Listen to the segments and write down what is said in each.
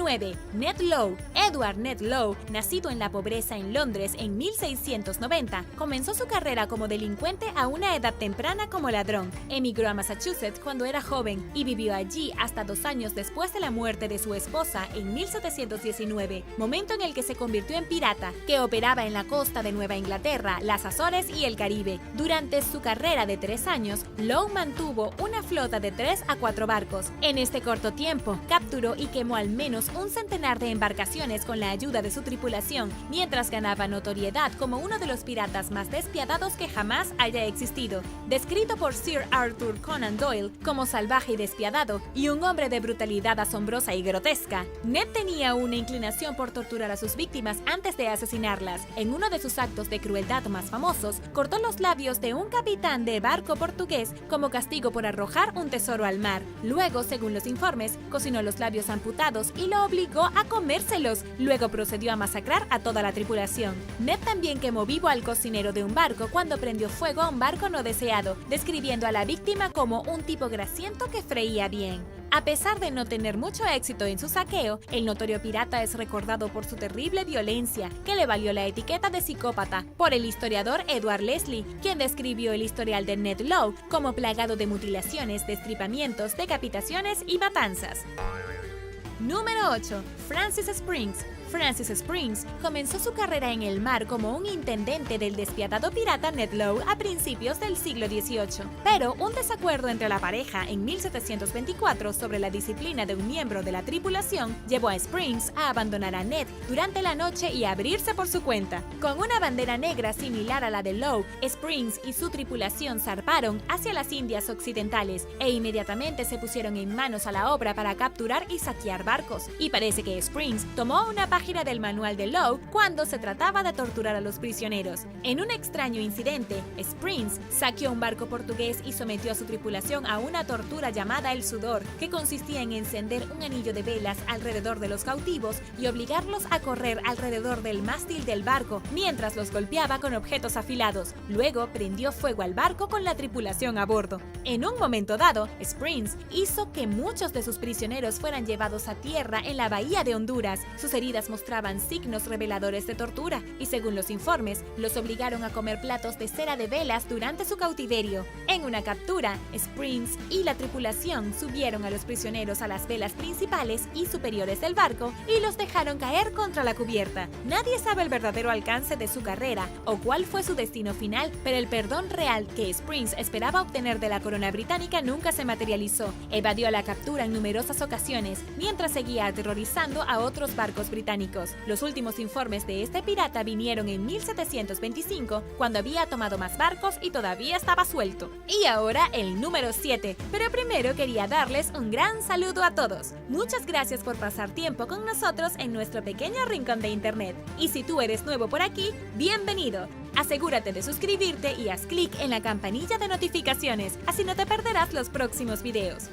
9. Ned Lowe. Edward Ned Lowe, nacido en la pobreza en Londres en 1690, comenzó su carrera como delincuente a una edad temprana como ladrón. Emigró a Massachusetts cuando era joven y vivió allí hasta 2 años después de la muerte de su esposa en 1719, momento en el que se convirtió en pirata, que operaba en la costa de Nueva Inglaterra, las Azores y el Caribe. Durante su carrera de 3 años, Lowe mantuvo una flota de 3 a 4 barcos. En este corto tiempo, capturó y quemó al menos un centenar de embarcaciones con la ayuda de su tripulación, mientras ganaba notoriedad como uno de los piratas más despiadados que jamás haya existido. Descrito por Sir Arthur Conan Doyle como salvaje y despiadado y un hombre de brutalidad asombrosa y grotesca, Ned tenía una inclinación por torturar a sus víctimas antes de asesinarlas. En uno de sus actos de crueldad más famosos, cortó los labios de un capitán de barco portugués como castigo por arrojar un tesoro al mar. Luego, según los informes, cocinó los labios amputados y lo obligó a comérselos. Luego procedió a masacrar a toda la tripulación. Ned también quemó vivo al cocinero de un barco cuando prendió fuego a un barco no deseado, describiendo a la víctima como un tipo grasiento que freía bien. A pesar de no tener mucho éxito en su saqueo, el notorio pirata es recordado por su terrible violencia, que le valió la etiqueta de psicópata por el historiador Edward Leslie, quien describió el historial de Ned Lowe como plagado de mutilaciones, destripamientos, decapitaciones y matanzas. Número 8. Francis Springs. Francis Springs comenzó su carrera en el mar como un intendente del despiadado pirata Ned Lowe a principios del siglo XVIII. Pero un desacuerdo entre la pareja en 1724 sobre la disciplina de un miembro de la tripulación llevó a Springs a abandonar a Ned durante la noche y a abrirse por su cuenta. Con una bandera negra similar a la de Lowe, Springs y su tripulación zarparon hacia las Indias Occidentales e inmediatamente se pusieron en manos a la obra para capturar y saquear barcos. Y parece que Springs tomó una página del manual de Lowe cuando se trataba de torturar a los prisioneros. En un extraño incidente, Springs saqueó un barco portugués y sometió a su tripulación a una tortura llamada el sudor, que consistía en encender un anillo de velas alrededor de los cautivos y obligarlos a correr alrededor del mástil del barco mientras los golpeaba con objetos afilados. Luego prendió fuego al barco con la tripulación a bordo. En un momento dado, Springs hizo que muchos de sus prisioneros fueran llevados a tierra en la bahía de Honduras. Sus heridas mostraban signos reveladores de tortura y, según los informes, los obligaron a comer platos de cera de velas durante su cautiverio. En una captura, Springs y la tripulación subieron a los prisioneros a las velas principales y superiores del barco y los dejaron caer contra la cubierta. Nadie sabe el verdadero alcance de su carrera o cuál fue su destino final, pero el perdón real que Springs esperaba obtener de la corona británica nunca se materializó. Evadió la captura en numerosas ocasiones, mientras seguía aterrorizando a otros barcos británicos. Los últimos informes de este pirata vinieron en 1725, cuando había tomado más barcos y todavía estaba suelto. Y ahora el número 7, pero primero quería darles un gran saludo a todos. Muchas gracias por pasar tiempo con nosotros en nuestro pequeño rincón de internet. Y si tú eres nuevo por aquí, bienvenido. Asegúrate de suscribirte y haz clic en la campanilla de notificaciones, así no te perderás los próximos videos.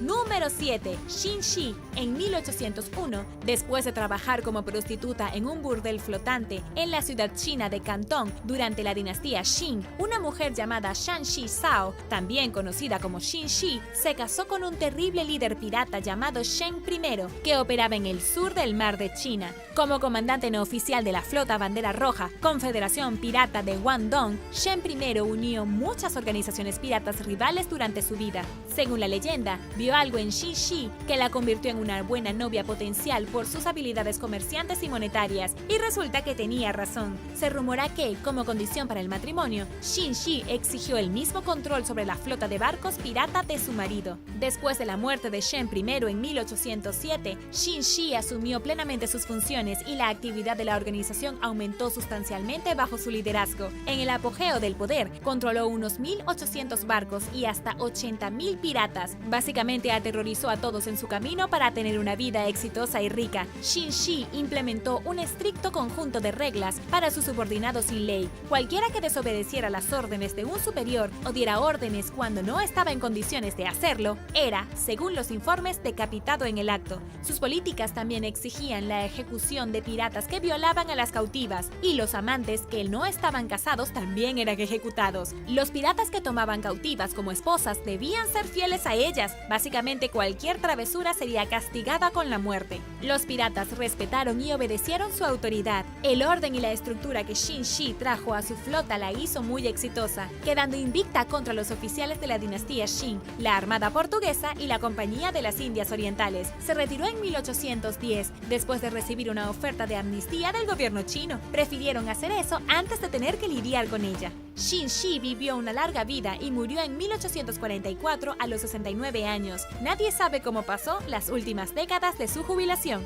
Número 7. Xin Shi. En 1801, después de trabajar como prostituta en un burdel flotante en la ciudad china de Cantón durante la dinastía Qing, una mujer llamada Shan Shi Zhao, también conocida como Xin Shi, se casó con un terrible líder pirata llamado Shen I, que operaba en el sur del mar de China. Como comandante no oficial de la flota Bandera Roja, Confederación Pirata de Guangdong, Shen I unió muchas organizaciones piratas rivales durante su vida. Según la leyenda, vio algo en Xin Shi que la convirtió en una buena novia potencial por sus habilidades comerciantes y monetarias, y resulta que tenía razón. Se rumora que, como condición para el matrimonio, Xin Shi exigió el mismo control sobre la flota de barcos pirata de su marido. Después de la muerte de Shen I en 1807, Xin Shi asumió plenamente sus funciones y la actividad de la organización aumentó sustancialmente bajo su liderazgo. En el apogeo del poder, controló unos 1.800 barcos y hasta 80.000 piratas. Básicamente aterrorizó a todos en su camino para tener una vida exitosa y rica. Xin Shi implementó un estricto conjunto de reglas para sus subordinados sin ley. Cualquiera que desobedeciera las órdenes de un superior o diera órdenes cuando no estaba en condiciones de hacerlo, era, según los informes, decapitado en el acto. Sus políticas también exigían la ejecución de piratas que violaban a las cautivas, y los amantes que no estaban casados también eran ejecutados. Los piratas que tomaban cautivas como esposas debían ser fieles a ellas. Básicamente Básicamente cualquier travesura sería castigada con la muerte. Los piratas respetaron y obedecieron su autoridad. El orden y la estructura que Qin Shi trajo a su flota la hizo muy exitosa, quedando invicta contra los oficiales de la dinastía Qing, la Armada Portuguesa y la Compañía de las Indias Orientales. Se retiró en 1810, después de recibir una oferta de amnistía del gobierno chino. Prefirieron hacer eso antes de tener que lidiar con ella. Qin Shi vivió una larga vida y murió en 1844 a los 69 años. Nadie sabe cómo pasó las últimas décadas de su jubilación.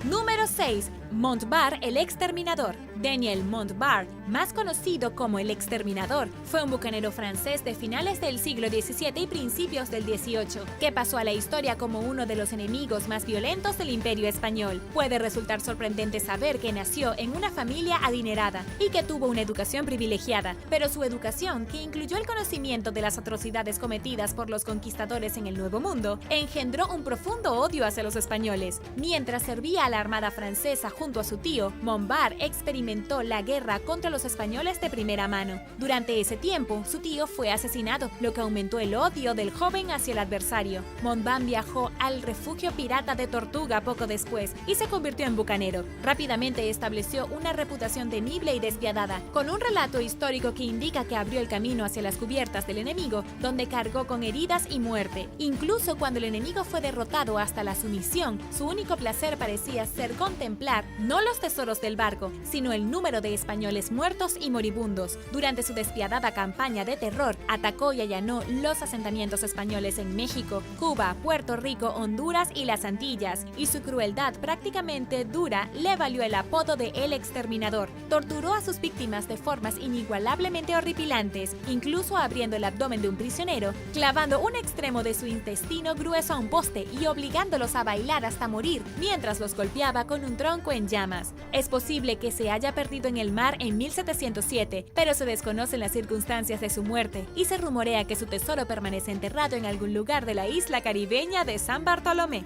Número 6. Montbar el Exterminador. Daniel Montbar, más conocido como el Exterminador, fue un bucanero francés de finales del siglo XVII y principios del XVIII, que pasó a la historia como uno de los enemigos más violentos del Imperio Español. Puede resultar sorprendente saber que nació en una familia adinerada y que tuvo una educación privilegiada, pero su educación, que incluyó el conocimiento de las atrocidades cometidas por los conquistadores en el Nuevo Mundo, engendró un profundo odio hacia los españoles. Mientras servía a la Armada francesa junto a su tío, Montbar experimentó la guerra contra los españoles de primera mano. Durante ese tiempo, su tío fue asesinado, lo que aumentó el odio del joven hacia el adversario. Montbar viajó al refugio pirata de Tortuga poco después y se convirtió en bucanero. Rápidamente estableció una reputación temible y despiadada, con un relato histórico que indica que abrió el camino hacia las cubiertas del enemigo, donde cargó con heridas y muerte. Incluso cuando el enemigo fue derrotado hasta la sumisión, su único placer parecía ser contemplar no los tesoros del barco, sino el número de españoles muertos y moribundos. Durante su despiadada campaña de terror, atacó y allanó los asentamientos españoles en México, Cuba, Puerto Rico, Honduras y las Antillas, y su crueldad prácticamente dura le valió el apodo de El Exterminador. Torturó a sus víctimas de formas inigualablemente horripilantes, incluso abriendo el abdomen de un prisionero, clavando un extremo de su intestino grueso a un poste y obligándolos a bailar hasta morir mientras los golpeaba con un tronco en llamas. Es posible que se haya perdido en el mar en 1707, pero se desconocen las circunstancias de su muerte y se rumorea que su tesoro permanece enterrado en algún lugar de la isla caribeña de San Bartolomé.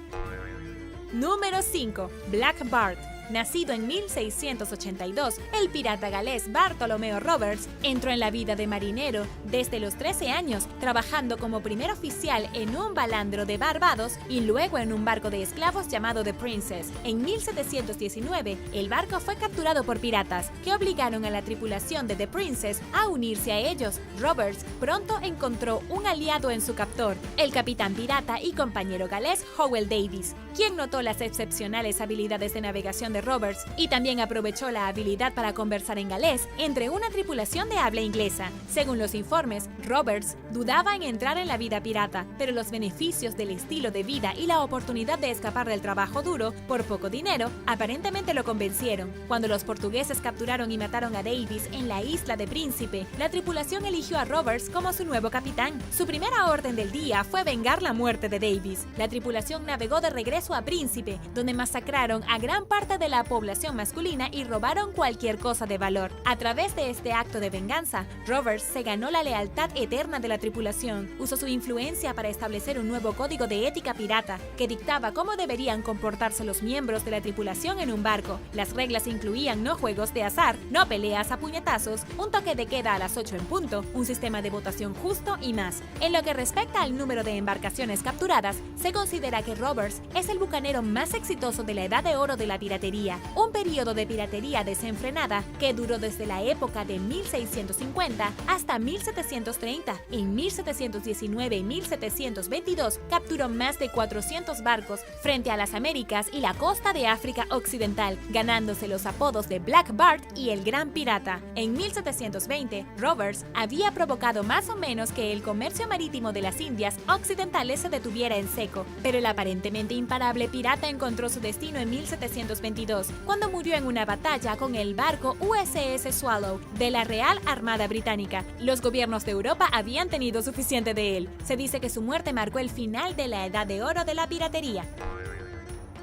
Número 5. Black Bart. Nacido en 1682, el pirata galés Bartolomeo Roberts entró en la vida de marinero desde los 13 años, trabajando como primer oficial en un balandro de Barbados y luego en un barco de esclavos llamado The Princess. En 1719, el barco fue capturado por piratas, que obligaron a la tripulación de The Princess a unirse a ellos. Roberts pronto encontró un aliado en su captor, el capitán pirata y compañero galés Howell Davis, quien notó las excepcionales habilidades de navegación de Roberts y también aprovechó la habilidad para conversar en galés entre una tripulación de habla inglesa. Según los informes, Roberts dudaba en entrar en la vida pirata, pero los beneficios del estilo de vida y la oportunidad de escapar del trabajo duro por poco dinero aparentemente lo convencieron. Cuando los portugueses capturaron y mataron a Davis en la isla de Príncipe, la tripulación eligió a Roberts como su nuevo capitán. Su primera orden del día fue vengar la muerte de Davis. La tripulación navegó de regreso a Príncipe, donde masacraron a gran parte de la población masculina y robaron cualquier cosa de valor. A través de este acto de venganza, Roberts se ganó la lealtad eterna de la tripulación. Usó su influencia para establecer un nuevo código de ética pirata que dictaba cómo deberían comportarse los miembros de la tripulación en un barco. Las reglas incluían no juegos de azar, no peleas a puñetazos, un toque de queda a las 8 en punto, un sistema de votación justo y más. En lo que respecta al número de embarcaciones capturadas, se considera que Roberts es el bucanero más exitoso de la Edad de Oro de la piratería, un periodo de piratería desenfrenada que duró desde la época de 1650 hasta 1730. En 1719 y 1722 capturó más de 400 barcos frente a las Américas y la costa de África Occidental, ganándose los apodos de Black Bart y el Gran Pirata. En 1720, Roberts había provocado más o menos que el comercio marítimo de las Indias Occidentales se detuviera en seco, pero el aparentemente imparable pirata encontró su destino en 1722, cuando murió en una batalla con el barco USS Swallow de la Real Armada Británica. Los gobiernos de Europa habían tenido suficiente de él. Se dice que su muerte marcó el final de la Edad de Oro de la piratería.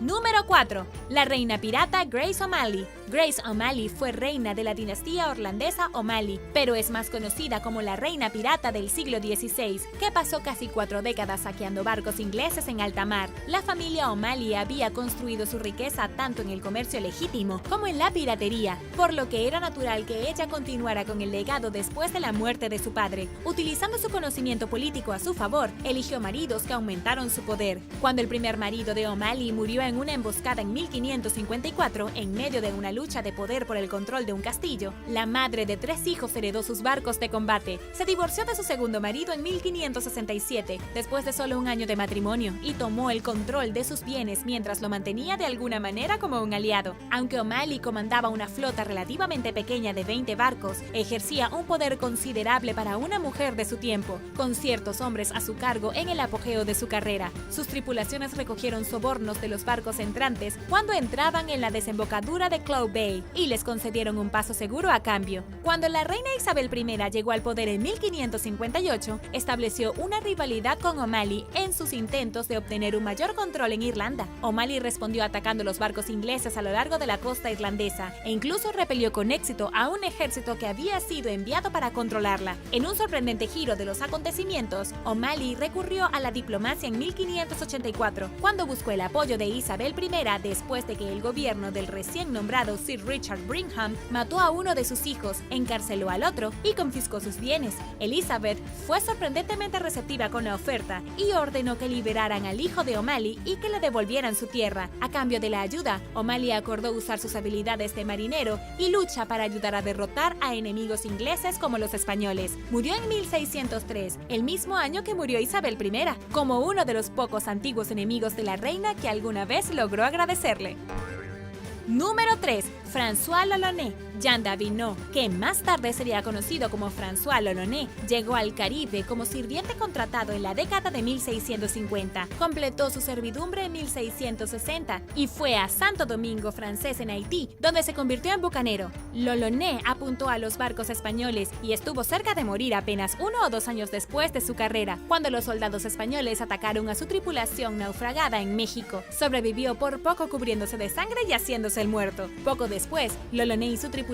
Número 4. La reina pirata Grace O'Malley. Grace O'Malley fue reina de la dinastía irlandesa O'Malley, pero es más conocida como la reina pirata del siglo XVI, que pasó casi 4 décadas saqueando barcos ingleses en alta mar. La familia O'Malley había construido su riqueza tanto en el comercio legítimo como en la piratería, por lo que era natural que ella continuara con el legado después de la muerte de su padre. Utilizando su conocimiento político a su favor, eligió maridos que aumentaron su poder. Cuando el primer marido de O'Malley murió en una emboscada en 1554, en medio de una lucha de poder por el control de un castillo, la madre de 3 hijos heredó sus barcos de combate. Se divorció de su segundo marido en 1567, después de solo un año de matrimonio, y tomó el control de sus bienes mientras lo mantenía de alguna manera como un aliado. Aunque O'Malley comandaba una flota relativamente pequeña de 20 barcos, ejercía un poder considerable para una mujer de su tiempo, con ciertos hombres a su cargo en el apogeo de su carrera. Sus tripulaciones recogieron sobornos de los barcos entrantes cuando entraban en la desembocadura de Clough Bay y les concedieron un paso seguro a cambio. Cuando la reina Isabel I llegó al poder en 1558, estableció una rivalidad con O'Malley en sus intentos de obtener un mayor control en Irlanda. O'Malley respondió atacando los barcos ingleses a lo largo de la costa irlandesa e incluso repelió con éxito a un ejército que había sido enviado para controlarla. En un sorprendente giro de los acontecimientos, O'Malley recurrió a la diplomacia en 1584, cuando buscó el apoyo de Isabel I después de que el gobierno del recién nombrado Sir Richard Brigham mató a uno de sus hijos, encarceló al otro y confiscó sus bienes. Elizabeth fue sorprendentemente receptiva con la oferta y ordenó que liberaran al hijo de O'Malley y que le devolvieran su tierra. A cambio de la ayuda, O'Malley acordó usar sus habilidades de marinero y lucha para ayudar a derrotar a enemigos ingleses como los españoles. Murió en 1603, el mismo año que murió Isabel I, como uno de los pocos antiguos enemigos de la reina que alguna vez logró agradecerle. Número 3. François l'Olonnais. Jean d'Avenant, que más tarde sería conocido como François l'Olonnais, llegó al Caribe como sirviente contratado en la década de 1650. Completó su servidumbre en 1660 y fue a Santo Domingo francés en Haití, donde se convirtió en bucanero. L'Olonnais apuntó a los barcos españoles y estuvo cerca de morir apenas 1 o 2 años después de su carrera, cuando los soldados españoles atacaron a su tripulación naufragada en México. Sobrevivió por poco cubriéndose de sangre y haciéndose el muerto. Poco después, l'Olonnais y su tripulación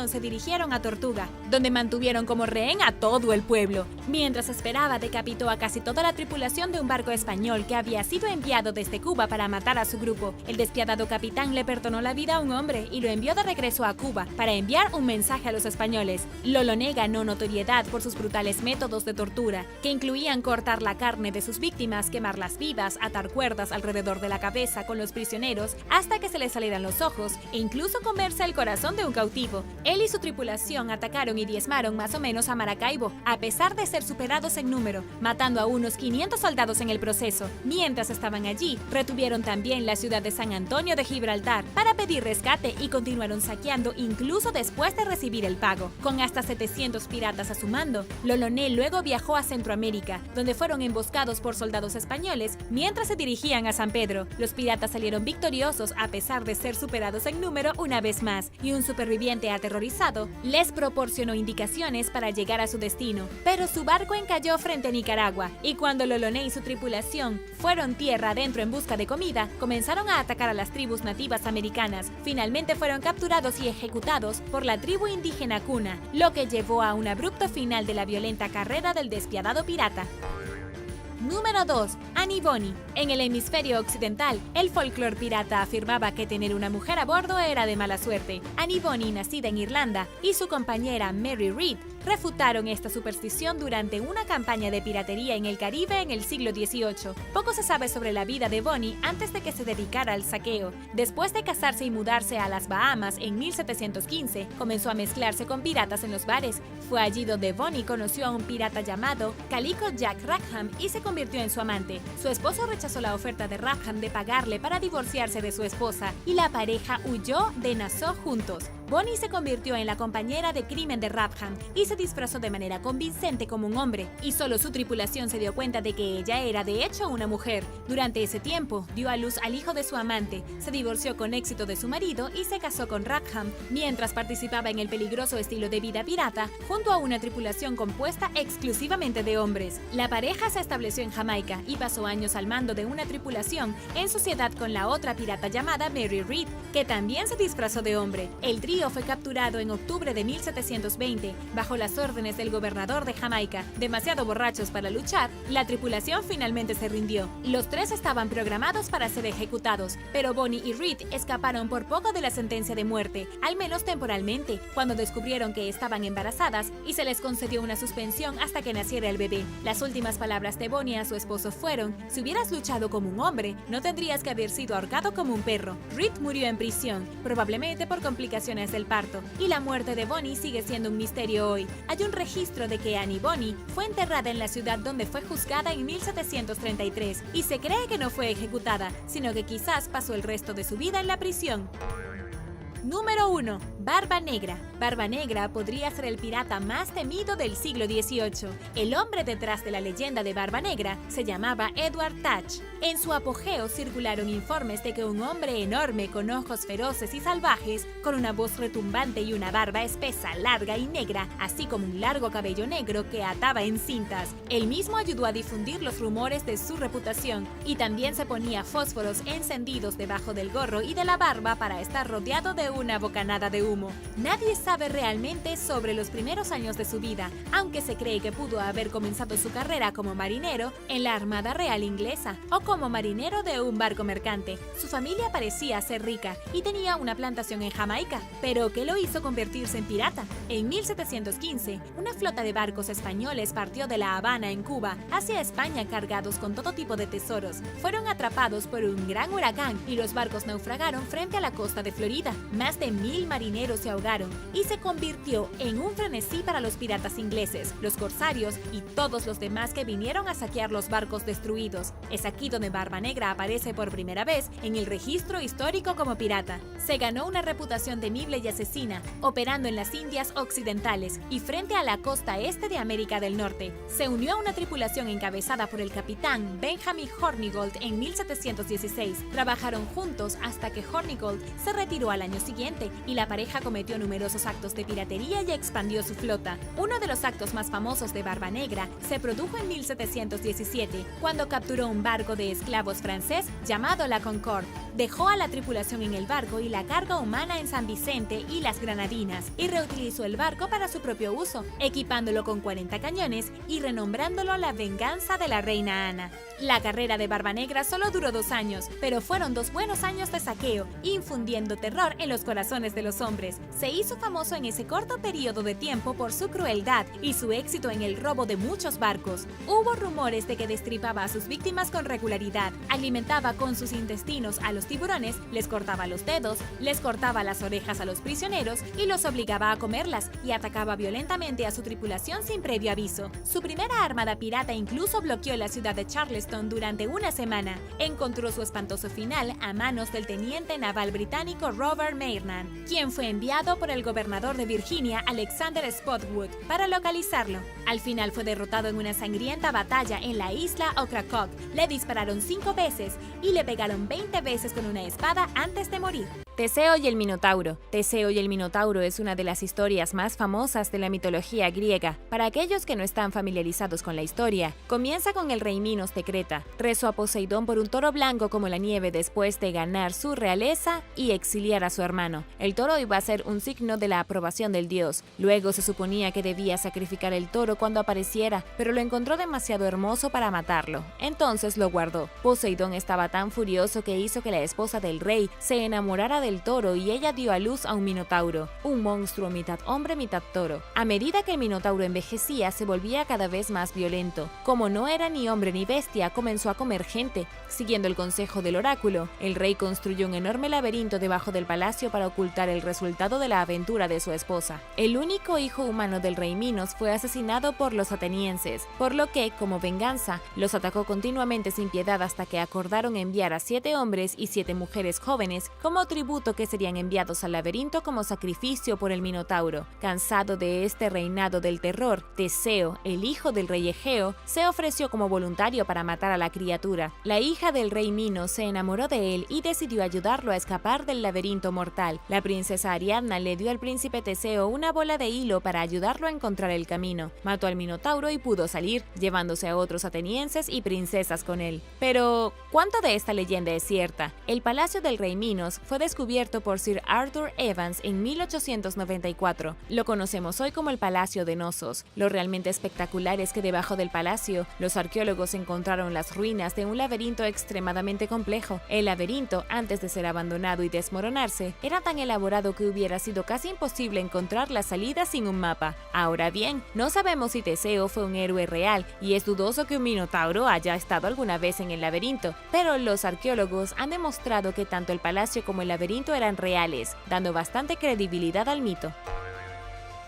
se dirigieron a Tortuga, donde mantuvieron como rehén a todo el pueblo. Mientras esperaba, decapitó a casi toda la tripulación de un barco español que había sido enviado desde Cuba para matar a su grupo. El despiadado capitán le perdonó la vida a un hombre y lo envió de regreso a Cuba para enviar un mensaje a los españoles. L'Olonnais ganó notoriedad por sus brutales métodos de tortura, que incluían cortar la carne de sus víctimas, quemarlas vivas, atar cuerdas alrededor de la cabeza con los prisioneros hasta que se les salieran los ojos e incluso comerse el corazón de un cautivo. Él y su tripulación atacaron y diezmaron más o menos a Maracaibo, a pesar de ser superados en número, matando a unos 500 soldados en el proceso. Mientras estaban allí, retuvieron también la ciudad de San Antonio de Gibraltar para pedir rescate y continuaron saqueando incluso después de recibir el pago. Con hasta 700 piratas a su mando, l'Olonnais luego viajó a Centroamérica, donde fueron emboscados por soldados españoles mientras se dirigían a San Pedro. Los piratas salieron victoriosos a pesar de ser superados en número una vez más, y un superviviente aterrorizado les proporcionó indicaciones para llegar a su destino, pero su barco encalló frente a Nicaragua, y cuando l'Olonnais y su tripulación fueron tierra adentro en busca de comida, comenzaron a atacar a las tribus nativas americanas. Finalmente fueron capturados y ejecutados por la tribu indígena Kuna, lo que llevó a un abrupto final de la violenta carrera del despiadado pirata. Número 2. Annie Bonny. En el hemisferio occidental, el folclore pirata afirmaba que tener una mujer a bordo era de mala suerte. Annie Bonny, nacida en Irlanda, y su compañera Mary Read refutaron esta superstición durante una campaña de piratería en el Caribe en el siglo XVIII. Poco se sabe sobre la vida de Bonny antes de que se dedicara al saqueo. Después de casarse y mudarse a las Bahamas en 1715, comenzó a mezclarse con piratas en los bares. Fue allí donde Bonny conoció a un pirata llamado Calico Jack Rackham y se convirtió en su amante. Su esposo rechazó la oferta de Rackham de pagarle para divorciarse de su esposa y la pareja huyó de Nassau juntos. Bonnie se convirtió en la compañera de crimen de Rapham y se disfrazó de manera convincente como un hombre, y solo su tripulación se dio cuenta de que ella era de hecho una mujer. Durante ese tiempo, dio a luz al hijo de su amante, se divorció con éxito de su marido y se casó con Rapham, mientras participaba en el peligroso estilo de vida pirata junto a una tripulación compuesta exclusivamente de hombres. La pareja se estableció en Jamaica y pasó años al mando de una tripulación en sociedad con la otra pirata llamada Mary Read, que también se disfrazó de hombre. El trío fue capturado en octubre de 1720 bajo las órdenes del gobernador de Jamaica. Demasiado borrachos para luchar, la tripulación finalmente se rindió. Los tres estaban programados para ser ejecutados, pero Bonnie y Read escaparon por poco de la sentencia de muerte, al menos temporalmente, cuando descubrieron que estaban embarazadas y se les concedió una suspensión hasta que naciera el bebé. Las últimas palabras de Bonnie a su esposo fueron: "Si hubieras luchado como un hombre, no tendrías que haber sido ahorcado como un perro". Read murió en prisión, probablemente por complicaciones del parto, y la muerte de Bonnie sigue siendo un misterio hoy. Hay un registro de que Annie Bonny fue enterrada en la ciudad donde fue juzgada en 1733, y se cree que no fue ejecutada, sino que quizás pasó el resto de su vida en la prisión. Número 1. Barba Negra. Barba Negra podría ser el pirata más temido del siglo XVIII. El hombre detrás de la leyenda de Barba Negra se llamaba Edward Teach. En su apogeo circularon informes de que un hombre enorme con ojos feroces y salvajes, con una voz retumbante y una barba espesa, larga y negra, así como un largo cabello negro que ataba en cintas. Él mismo ayudó a difundir los rumores de su reputación, y también se ponía fósforos encendidos debajo del gorro y de la barba para estar rodeado de una bocanada de humo. Nadie sabe realmente sobre los primeros años de su vida, aunque se cree que pudo haber comenzado su carrera como marinero en la Armada Real Inglesa o como marinero de un barco mercante. Su familia parecía ser rica y tenía una plantación en Jamaica, pero ¿qué lo hizo convertirse en pirata? En 1715, una flota de barcos españoles partió de La Habana, en Cuba, hacia España cargados con todo tipo de tesoros. Fueron atrapados por un gran huracán y los barcos naufragaron frente a la costa de Florida. Más de 1000 marineros se ahogaron y se convirtió en un frenesí para los piratas ingleses, los corsarios y todos los demás que vinieron a saquear los barcos destruidos. Es aquí donde Barba Negra aparece por primera vez en el registro histórico como pirata. Se ganó una reputación temible y asesina, operando en las Indias Occidentales y frente a la costa este de América del Norte. Se unió a una tripulación encabezada por el capitán Benjamin Hornigold en 1716. Trabajaron juntos hasta que Hornigold se retiró al año siguiente y la pareja cometió numerosos actos de piratería y expandió su flota. Uno de los actos más famosos de Barba Negra se produjo en 1717, cuando capturó un barco de esclavos francés llamado la Concorde. Dejó a la tripulación en el barco y la carga humana en San Vicente y las Granadinas, y reutilizó el barco para su propio uso, equipándolo con 40 cañones y renombrándolo La Venganza de la Reina Ana. La carrera de Barba Negra solo duró 2 años, pero fueron 2 buenos años de saqueo, infundiendo terror en los corazones de los hombres. Se hizo famoso en ese corto periodo de tiempo por su crueldad y su éxito en el robo de muchos barcos. Hubo rumores de que destripaba a sus víctimas con regularidad, alimentaba con sus intestinos a los tiburones, les cortaba los dedos, les cortaba las orejas a los prisioneros y los obligaba a comerlas, y atacaba violentamente a su tripulación sin previo aviso. Su primera armada pirata incluso bloqueó la ciudad de Charleston durante una semana. Encontró su espantoso final a manos del teniente naval británico Robert Maitland, quien fue enviado por el gobernador de Virginia, Alexander Spotswood, para localizarlo. Al final fue derrotado en una sangrienta batalla en la isla Ocracoke. Le dispararon 5 veces y le pegaron 20 veces con una espada antes de morir. Teseo y el Minotauro. Teseo y el Minotauro es una de las historias más famosas de la mitología griega. Para aquellos que no están familiarizados con la historia, comienza con el rey Minos de Creta. Rezó a Poseidón por un toro blanco como la nieve después de ganar su realeza y exiliar a su hermano. El toro iba a ser un signo de la aprobación del dios. Luego se suponía que debía sacrificar el toro cuando apareciera, pero lo encontró demasiado hermoso para matarlo. Entonces lo guardó. Poseidón estaba tan furioso que hizo que la esposa del rey se enamorara del toro y ella dio a luz a un minotauro, un monstruo mitad hombre mitad toro. A medida que el minotauro envejecía, se volvía cada vez más violento. Como no era ni hombre ni bestia, comenzó a comer gente. Siguiendo el consejo del oráculo, el rey construyó un enorme laberinto debajo del palacio para ocultar el resultado de la aventura de su esposa. El único hijo humano del rey Minos fue asesinado por los atenienses, por lo que, como venganza, los atacó continuamente sin piedad hasta que acordaron enviar a 7 hombres y 7 mujeres jóvenes como tributo tributo que serían enviados al laberinto como sacrificio por el Minotauro. Cansado de este reinado del terror, Teseo, el hijo del rey Egeo, se ofreció como voluntario para matar a la criatura. La hija del rey Minos se enamoró de él y decidió ayudarlo a escapar del laberinto mortal. La princesa Ariadna le dio al príncipe Teseo una bola de hilo para ayudarlo a encontrar el camino. Mató al Minotauro y pudo salir, llevándose a otros atenienses y princesas con él. Pero, ¿cuánto de esta leyenda es cierta? El palacio del rey Minos fue descubierto por Sir Arthur Evans en 1894. Lo conocemos hoy como el Palacio de Knossos. Lo realmente espectacular es que debajo del palacio, los arqueólogos encontraron las ruinas de un laberinto extremadamente complejo. El laberinto, antes de ser abandonado y desmoronarse, era tan elaborado que hubiera sido casi imposible encontrar la salida sin un mapa. Ahora bien, no sabemos si Teseo fue un héroe real y es dudoso que un minotauro haya estado alguna vez en el laberinto, pero los arqueólogos han demostrado que tanto el palacio como el laberinto eran reales, dando bastante credibilidad al mito.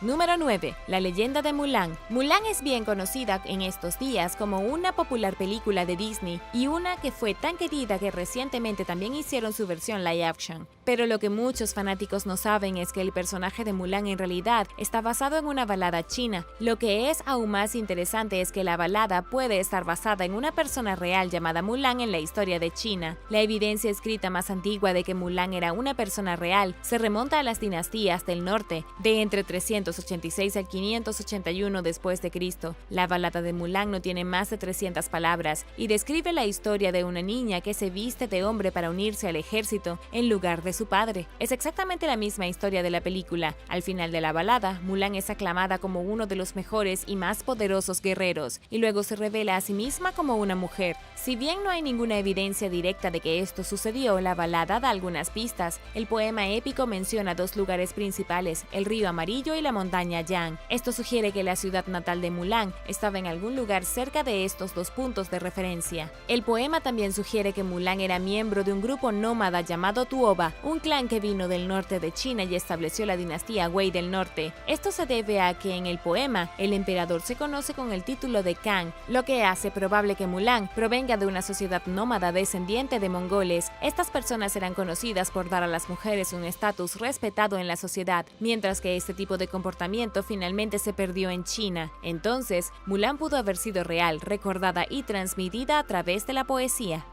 Número 9. La leyenda de Mulan. Mulan es bien conocida en estos días como una popular película de Disney y una que fue tan querida que recientemente también hicieron su versión live action. Pero lo que muchos fanáticos no saben es que el personaje de Mulan en realidad está basado en una balada china. Lo que es aún más interesante es que la balada puede estar basada en una persona real llamada Mulan en la historia de China. La evidencia escrita más antigua de que Mulan era una persona real se remonta a las dinastías del norte, de entre 386 al 581 después de Cristo. La balada de Mulan no tiene más de 300 palabras y describe la historia de una niña que se viste de hombre para unirse al ejército en lugar de su padre. Es exactamente la misma historia de la película. Al final de la balada, Mulan es aclamada como uno de los mejores y más poderosos guerreros y luego se revela a sí misma como una mujer. Si bien no hay ninguna evidencia directa de que esto sucedió, la balada da algunas pistas. El poema épico menciona dos lugares principales, el río Amarillo y la montaña Yang. Esto sugiere que la ciudad natal de Mulan estaba en algún lugar cerca de estos dos puntos de referencia. El poema también sugiere que Mulan era miembro de un grupo nómada llamado Tuoba, un clan que vino del norte de China y estableció la dinastía Wei del norte. Esto se debe a que en el poema el emperador se conoce con el título de Kang, lo que hace probable que Mulan provenga de una sociedad nómada descendiente de mongoles. Estas personas eran conocidas por dar a las mujeres un estatus respetado en la sociedad, mientras que este tipo de comportamiento finalmente se perdió en China. Entonces, Mulan pudo haber sido real, recordada y transmitida a través de la poesía.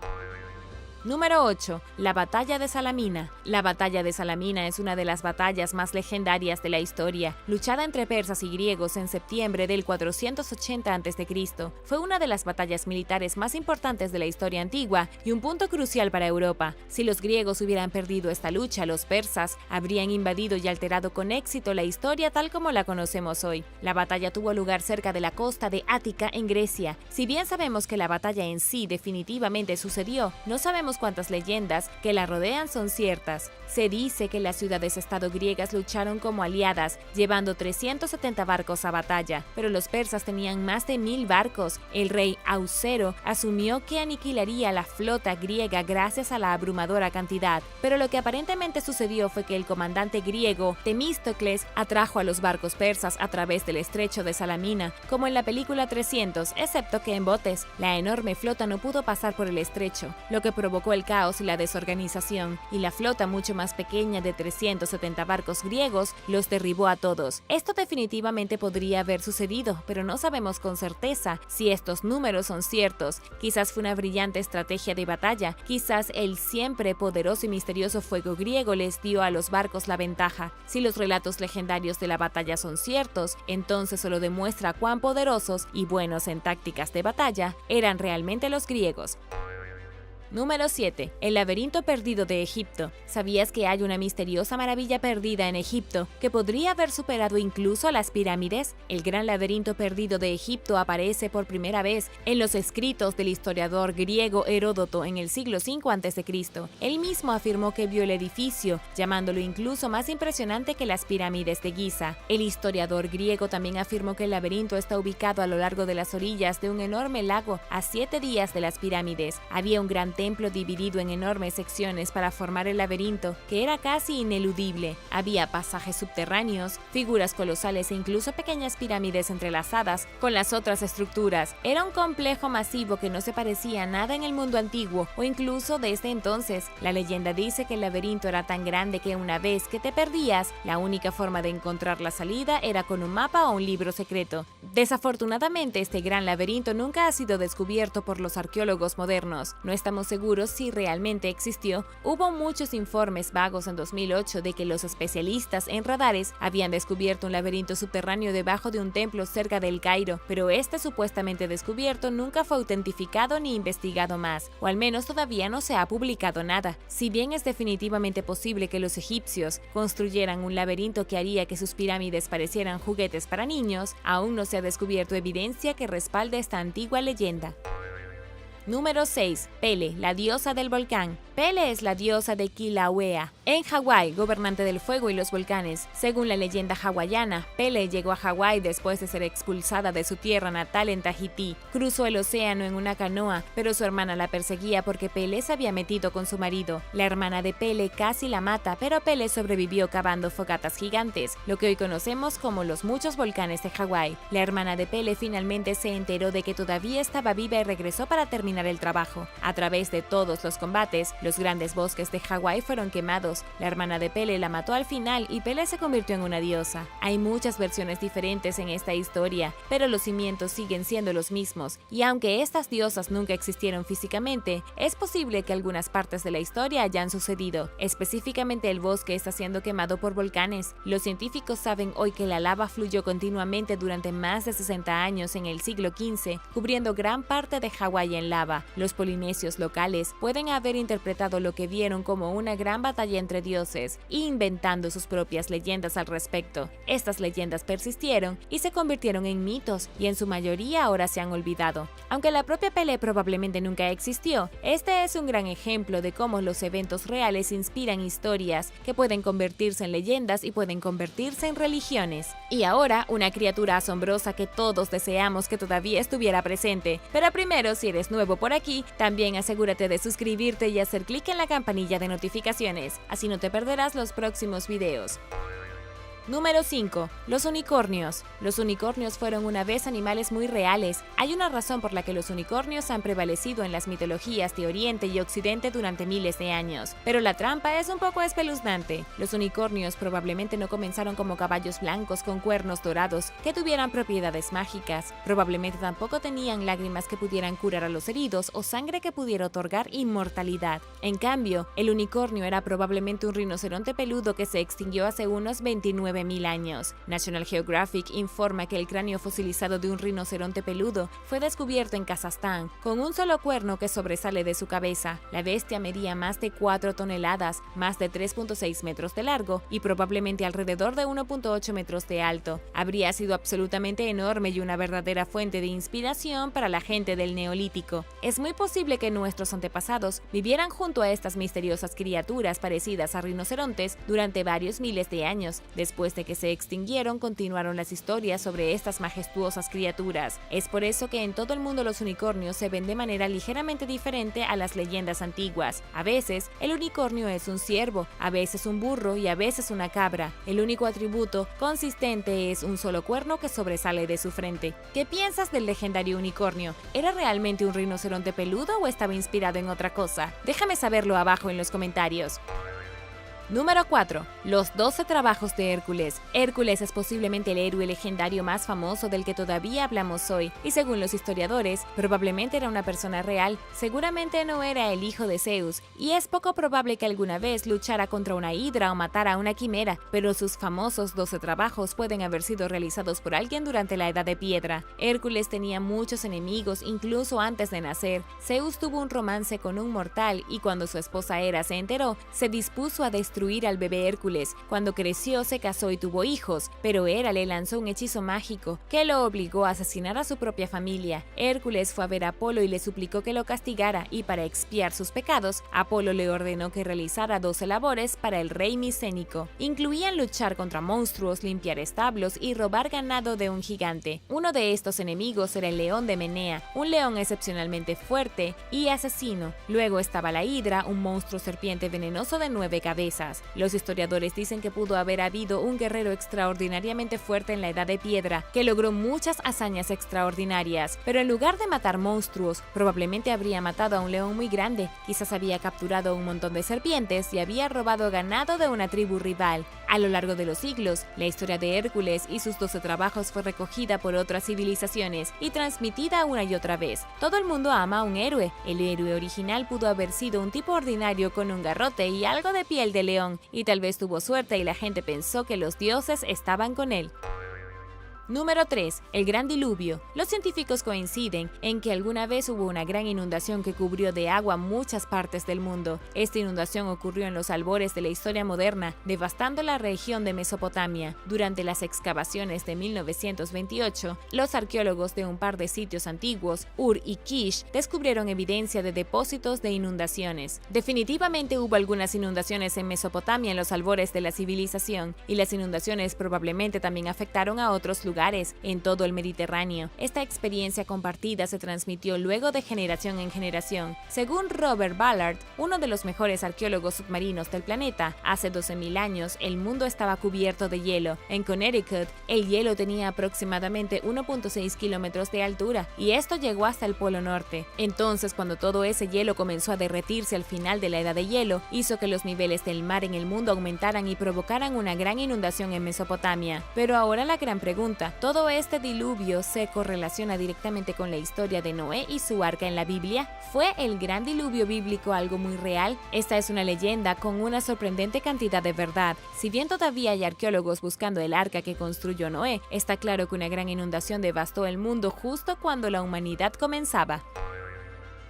Número 8. La batalla de Salamina. La batalla de Salamina es una de las batallas más legendarias de la historia, luchada entre persas y griegos en septiembre del 480 a.C. Fue una de las batallas militares más importantes de la historia antigua y un punto crucial para Europa. Si los griegos hubieran perdido esta lucha, los persas habrían invadido y alterado con éxito la historia tal como la conocemos hoy. La batalla tuvo lugar cerca de la costa de Ática en Grecia. Si bien sabemos que la batalla en sí definitivamente sucedió, no sabemos cuántas leyendas que la rodean son ciertas. Se dice que las ciudades-estado griegas lucharon como aliadas, llevando 370 barcos a batalla, pero los persas tenían más de 1000 barcos. El rey Ausero asumió que aniquilaría la flota griega gracias a la abrumadora cantidad, pero lo que aparentemente sucedió fue que el comandante griego Temístocles atrajo a los barcos persas a través del estrecho de Salamina, como en la película 300, excepto que en botes. La enorme flota no pudo pasar por el estrecho, lo que provocó el caos y la desorganización, y la flota mucho más pequeña de 370 barcos griegos los derribó a todos. Esto definitivamente podría haber sucedido, pero no sabemos con certeza si estos números son ciertos. Quizás fue una brillante estrategia de batalla, quizás el siempre poderoso y misterioso fuego griego les dio a los barcos la ventaja. Si los relatos legendarios de la batalla son ciertos, entonces solo demuestra cuán poderosos y buenos en tácticas de batalla eran realmente los griegos. Número 7. El laberinto perdido de Egipto. ¿Sabías que hay una misteriosa maravilla perdida en Egipto que podría haber superado incluso a las pirámides? El gran laberinto perdido de Egipto aparece por primera vez en los escritos del historiador griego Heródoto en el siglo V a.C. Él mismo afirmó que vio el edificio, llamándolo incluso más impresionante que las pirámides de Giza. El historiador griego también afirmó que el laberinto está ubicado a lo largo de las orillas de un enorme lago a 7 días de las pirámides. Había un gran templo dividido en enormes secciones para formar el laberinto, que era casi ineludible. Había pasajes subterráneos, figuras colosales e incluso pequeñas pirámides entrelazadas con las otras estructuras. Era un complejo masivo que no se parecía a nada en el mundo antiguo o incluso desde entonces. La leyenda dice que el laberinto era tan grande que una vez que te perdías, la única forma de encontrar la salida era con un mapa o un libro secreto. Desafortunadamente, este gran laberinto nunca ha sido descubierto por los arqueólogos modernos. No estamos seguros si realmente existió. Hubo muchos informes vagos en 2008 de que los especialistas en radares habían descubierto un laberinto subterráneo debajo de un templo cerca del Cairo, pero este supuestamente descubierto nunca fue autentificado ni investigado más, o al menos todavía no se ha publicado nada. Si bien es definitivamente posible que los egipcios construyeran un laberinto que haría que sus pirámides parecieran juguetes para niños, aún no se ha descubierto evidencia que respalde esta antigua leyenda. Número 6. Pele, la diosa del volcán. Pele es la diosa de Kilauea, en Hawái, gobernante del fuego y los volcanes. Según la leyenda hawaiana, Pele llegó a Hawái después de ser expulsada de su tierra natal en Tahití. Cruzó el océano en una canoa, pero su hermana la perseguía porque Pele se había metido con su marido. La hermana de Pele casi la mata, pero Pele sobrevivió cavando fogatas gigantes, lo que hoy conocemos como los muchos volcanes de Hawái. La hermana de Pele finalmente se enteró de que todavía estaba viva y regresó para terminar el trabajo. A través de todos los combates, los grandes bosques de Hawái fueron quemados. La hermana de Pele la mató al final y Pele se convirtió en una diosa. Hay muchas versiones diferentes en esta historia, pero los cimientos siguen siendo los mismos, y aunque estas diosas nunca existieron físicamente, es posible que algunas partes de la historia hayan sucedido. Específicamente el bosque está siendo quemado por volcanes. Los científicos saben hoy que la lava fluyó continuamente durante más de 60 años en el siglo XV, cubriendo gran parte de Hawái en lava. Los polinesios locales pueden haber interpretado lo que vieron como una gran batalla entre dioses, inventando sus propias leyendas al respecto. Estas leyendas persistieron y se convirtieron en mitos, y en su mayoría ahora se han olvidado. Aunque la propia Pele probablemente nunca existió, este es un gran ejemplo de cómo los eventos reales inspiran historias que pueden convertirse en leyendas y pueden convertirse en religiones. Y ahora, una criatura asombrosa que todos deseamos que todavía estuviera presente. Pero primero, si eres nuevo por aquí, también asegúrate de suscribirte y hacer clic en la campanilla de notificaciones, así no te perderás los próximos videos. Número 5. Los unicornios. Los unicornios fueron una vez animales muy reales. Hay una razón por la que los unicornios han prevalecido en las mitologías de Oriente y Occidente durante miles de años. Pero la trampa es un poco espeluznante. Los unicornios probablemente no comenzaron como caballos blancos con cuernos dorados que tuvieran propiedades mágicas. Probablemente tampoco tenían lágrimas que pudieran curar a los heridos o sangre que pudiera otorgar inmortalidad. En cambio, el unicornio era probablemente un rinoceronte peludo que se extinguió hace unos 29.000 años. National Geographic informa que el cráneo fosilizado de un rinoceronte peludo fue descubierto en Kazajstán, con un solo cuerno que sobresale de su cabeza. La bestia medía más de 4 toneladas, más de 3.6 metros de largo y probablemente alrededor de 1.8 metros de alto. Habría sido absolutamente enorme y una verdadera fuente de inspiración para la gente del Neolítico. Es muy posible que nuestros antepasados vivieran junto a estas misteriosas criaturas parecidas a rinocerontes durante varios miles de años. Después de que se extinguieron, continuaron las historias sobre estas majestuosas criaturas. Es por eso que en todo el mundo los unicornios se ven de manera ligeramente diferente a las leyendas antiguas. A veces, el unicornio es un ciervo, a veces un burro y a veces una cabra. El único atributo consistente es un solo cuerno que sobresale de su frente. ¿Qué piensas del legendario unicornio? ¿Era realmente un rinoceronte peludo o estaba inspirado en otra cosa? Déjame saberlo abajo en los comentarios. Número 4. Los 12 trabajos de Hércules. Hércules es posiblemente el héroe legendario más famoso del que todavía hablamos hoy, y según los historiadores, probablemente era una persona real. Seguramente no era el hijo de Zeus, y es poco probable que alguna vez luchara contra una hidra o matara a una quimera, pero sus famosos 12 trabajos pueden haber sido realizados por alguien durante la Edad de Piedra. Hércules tenía muchos enemigos, incluso antes de nacer. Zeus tuvo un romance con un mortal, y cuando su esposa Hera se enteró, se dispuso a destruir destruir al bebé Hércules. Cuando creció se casó y tuvo hijos, pero Hera le lanzó un hechizo mágico que lo obligó a asesinar a su propia familia. Hércules fue a ver a Apolo y le suplicó que lo castigara, y para expiar sus pecados, Apolo le ordenó que realizara 12 labores para el rey micénico. Incluían luchar contra monstruos, limpiar establos y robar ganado de un gigante. Uno de estos enemigos era el león de Menea, un león excepcionalmente fuerte y asesino. Luego estaba la hidra, un monstruo serpiente venenoso de 9 cabezas. Los historiadores dicen que pudo haber habido un guerrero extraordinariamente fuerte en la Edad de Piedra, que logró muchas hazañas extraordinarias, pero en lugar de matar monstruos, probablemente habría matado a un león muy grande, quizás había capturado un montón de serpientes y había robado ganado de una tribu rival. A lo largo de los siglos, la historia de Hércules y sus 12 trabajos fue recogida por otras civilizaciones y transmitida una y otra vez. Todo el mundo ama a un héroe. El héroe original pudo haber sido un tipo ordinario con un garrote y algo de piel de león, y tal vez tuvo suerte y la gente pensó que los dioses estaban con él. Número 3. El Gran Diluvio. Los científicos coinciden en que alguna vez hubo una gran inundación que cubrió de agua muchas partes del mundo. Esta inundación ocurrió en los albores de la historia moderna, devastando la región de Mesopotamia. Durante las excavaciones de 1928, los arqueólogos de un par de sitios antiguos, Ur y Kish, descubrieron evidencia de depósitos de inundaciones. Definitivamente hubo algunas inundaciones en Mesopotamia en los albores de la civilización, y las inundaciones probablemente también afectaron a otros lugares en todo el Mediterráneo. Esta experiencia compartida se transmitió luego de generación en generación. Según Robert Ballard, uno de los mejores arqueólogos submarinos del planeta, hace 12.000 años el mundo estaba cubierto de hielo. En Connecticut, el hielo tenía aproximadamente 1.6 kilómetros de altura, y esto llegó hasta el Polo Norte. Entonces, cuando todo ese hielo comenzó a derretirse al final de la Edad de Hielo, hizo que los niveles del mar en el mundo aumentaran y provocaran una gran inundación en Mesopotamia. Pero ahora la gran pregunta: ¿todo este diluvio se correlaciona directamente con la historia de Noé y su arca en la Biblia? ¿Fue el gran diluvio bíblico algo muy real? Esta es una leyenda con una sorprendente cantidad de verdad. Si bien todavía hay arqueólogos buscando el arca que construyó Noé, está claro que una gran inundación devastó el mundo justo cuando la humanidad comenzaba.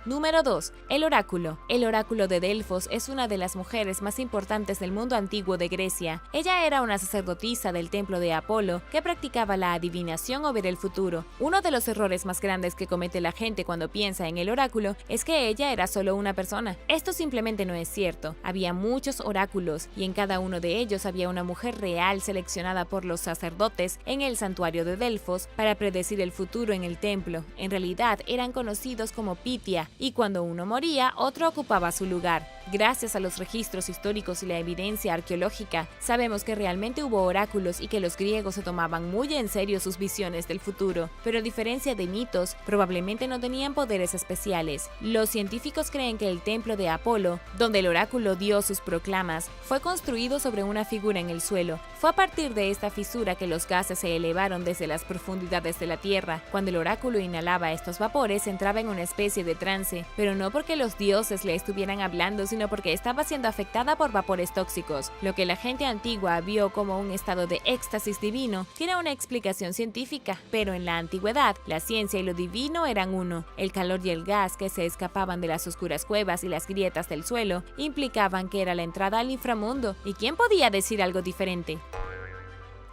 Número 2. El oráculo. El oráculo de Delfos es una de las mujeres más importantes del mundo antiguo de Grecia. Ella era una sacerdotisa del templo de Apolo que practicaba la adivinación o ver el futuro. Uno de los errores más grandes que comete la gente cuando piensa en el oráculo es que ella era solo una persona. Esto simplemente no es cierto. Había muchos oráculos y en cada uno de ellos había una mujer real seleccionada por los sacerdotes en el santuario de Delfos para predecir el futuro en el templo. En realidad eran conocidos como Pitia, y cuando uno moría, otro ocupaba su lugar. Gracias a los registros históricos y la evidencia arqueológica, sabemos que realmente hubo oráculos y que los griegos se tomaban muy en serio sus visiones del futuro, pero a diferencia de mitos, probablemente no tenían poderes especiales. Los científicos creen que el templo de Apolo, donde el oráculo dio sus proclamas, fue construido sobre una figura en el suelo. Fue a partir de esta fisura que los gases se elevaron desde las profundidades de la Tierra. Cuando el oráculo inhalaba estos vapores, entraba en una especie de trance, pero no porque los dioses le estuvieran hablando, sino porque estaba siendo afectada por vapores tóxicos. Lo que la gente antigua vio como un estado de éxtasis divino tiene una explicación científica, pero en la antigüedad, la ciencia y lo divino eran uno. El calor y el gas que se escapaban de las oscuras cuevas y las grietas del suelo implicaban que era la entrada al inframundo, ¿y quién podía decir algo diferente?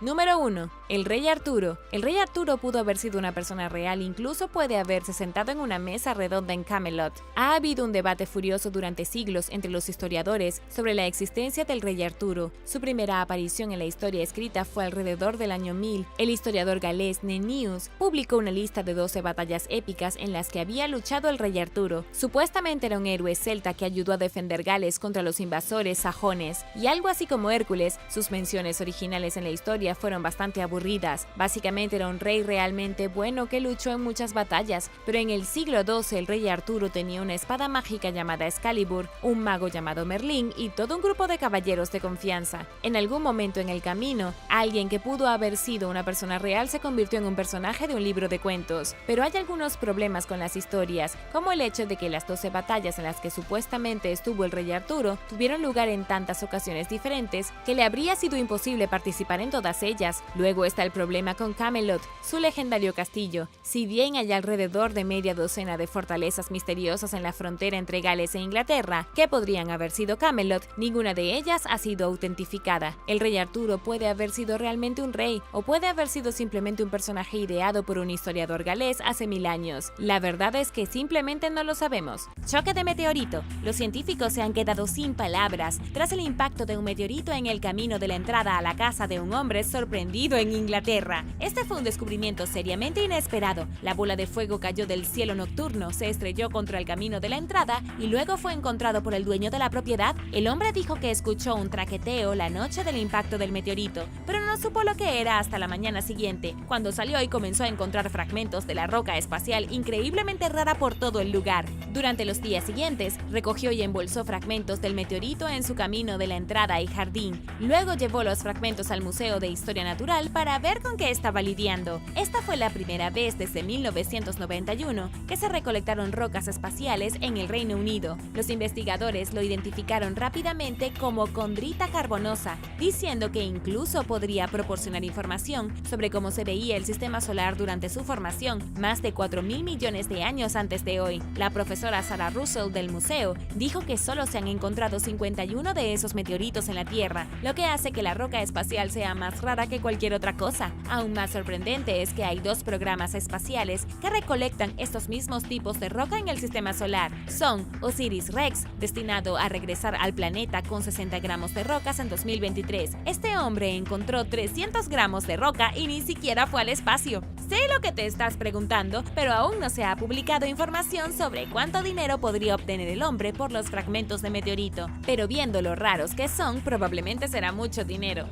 Número 1. El rey Arturo. El rey Arturo pudo haber sido una persona real, incluso puede haberse sentado en una mesa redonda en Camelot. Ha habido un debate furioso durante siglos entre los historiadores sobre la existencia del rey Arturo. Su primera aparición en la historia escrita fue alrededor del año 1000. El historiador galés Nennius publicó una lista de 12 batallas épicas en las que había luchado el rey Arturo. Supuestamente era un héroe celta que ayudó a defender Gales contra los invasores sajones, y algo así como Hércules, sus menciones originales en la historia fueron bastante aburridas. Básicamente era un rey realmente bueno que luchó en muchas batallas, pero en el siglo XII el rey Arturo tenía una espada mágica llamada Excalibur, un mago llamado Merlín y todo un grupo de caballeros de confianza. En algún momento en el camino, alguien que pudo haber sido una persona real se convirtió en un personaje de un libro de cuentos, pero hay algunos problemas con las historias, como el hecho de que las 12 batallas en las que supuestamente estuvo el rey Arturo tuvieron lugar en tantas ocasiones diferentes que le habría sido imposible participar en todas ellas. Luego Luego está el problema con Camelot, su legendario castillo. Si bien hay alrededor de media docena de fortalezas misteriosas en la frontera entre Gales e Inglaterra, que podrían haber sido Camelot, ninguna de ellas ha sido autentificada. El rey Arturo puede haber sido realmente un rey, o puede haber sido simplemente un personaje ideado por un historiador galés hace 1000 años. La verdad es que simplemente no lo sabemos. Choque de meteorito. Los científicos se han quedado sin palabras tras el impacto de un meteorito en el camino de la entrada a la casa de un hombre sorprendido en Inglaterra. Este fue un descubrimiento seriamente inesperado. La bola de fuego cayó del cielo nocturno, se estrelló contra el camino de la entrada y luego fue encontrado por el dueño de la propiedad. El hombre dijo que escuchó un traqueteo la noche del impacto del meteorito, pero no supo lo que era hasta la mañana siguiente, cuando salió y comenzó a encontrar fragmentos de la roca espacial increíblemente rara por todo el lugar. Durante los días siguientes, recogió y embolsó fragmentos del meteorito en su camino de la entrada y jardín. Luego llevó los fragmentos al Museo de Historia Natural para ver con qué estaba lidiando. Esta fue la primera vez desde 1991 que se recolectaron rocas espaciales en el Reino Unido. Los investigadores lo identificaron rápidamente como condrita carbonosa, diciendo que incluso podría proporcionar información sobre cómo se veía el sistema solar durante su formación, más de 4.000 millones de años antes de hoy. La profesora Sarah Russell del museo dijo que solo se han encontrado 51 de esos meteoritos en la Tierra, lo que hace que la roca espacial sea más rara que cualquier otra cosa. Aún más sorprendente es que hay 2 programas espaciales que recolectan estos mismos tipos de roca en el sistema solar. Son OSIRIS-REx, destinado a regresar al planeta con 60 gramos de rocas en 2023. Este hombre encontró 300 gramos de roca y ni siquiera fue al espacio. Sé lo que te estás preguntando, pero aún no se ha publicado información sobre cuánto dinero podría obtener el hombre por los fragmentos de meteorito. Pero viendo lo raros que son, probablemente será mucho dinero.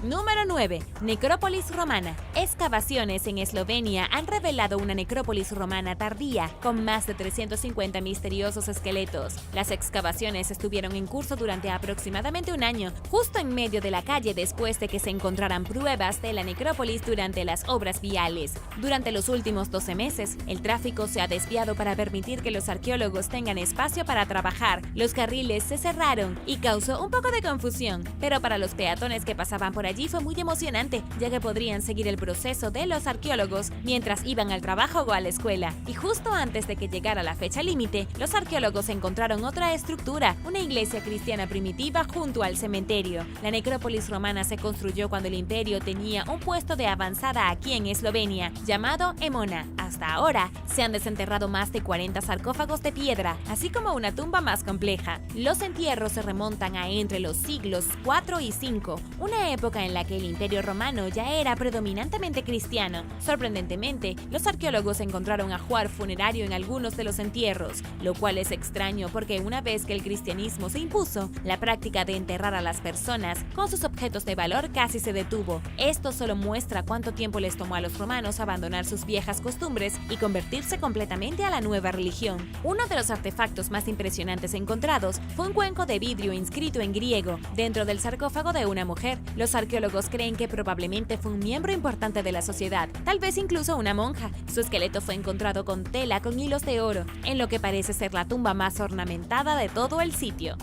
Número 9. Necrópolis romana. Excavaciones en Eslovenia han revelado una necrópolis romana tardía, con más de 350 misteriosos esqueletos. Las excavaciones estuvieron en curso durante aproximadamente un año, justo en medio de la calle después de que se encontraran pruebas de la necrópolis durante las obras viales. Durante los últimos 12 meses, el tráfico se ha desviado para permitir que los arqueólogos tengan espacio para trabajar. Los carriles se cerraron y causó un poco de confusión, pero para los peatones que pasaban por allí fue muy emocionante, ya que podrían seguir el proceso de los arqueólogos mientras iban al trabajo o a la escuela. Y justo antes de que llegara la fecha límite, los arqueólogos encontraron otra estructura, una iglesia cristiana primitiva junto al cementerio. La necrópolis romana se construyó cuando el imperio tenía un puesto de avanzada aquí en Eslovenia, llamado Emona. Hasta ahora, se han desenterrado más de 40 sarcófagos de piedra, así como una tumba más compleja. Los entierros se remontan a entre los siglos IV y V, una época en la que el Imperio Romano ya era predominantemente cristiano. Sorprendentemente, los arqueólogos encontraron ajuar funerario en algunos de los entierros, lo cual es extraño porque una vez que el cristianismo se impuso, la práctica de enterrar a las personas con sus objetos de valor casi se detuvo. Esto solo muestra cuánto tiempo les tomó a los romanos abandonar sus viejas costumbres y convertirse completamente a la nueva religión. Uno de los artefactos más impresionantes encontrados fue un cuenco de vidrio inscrito en griego dentro del sarcófago de una mujer. Los arqueólogos creen que probablemente fue un miembro importante de la sociedad, tal vez incluso una monja. Su esqueleto fue encontrado con tela con hilos de oro, en lo que parece ser la tumba más ornamentada de todo el sitio.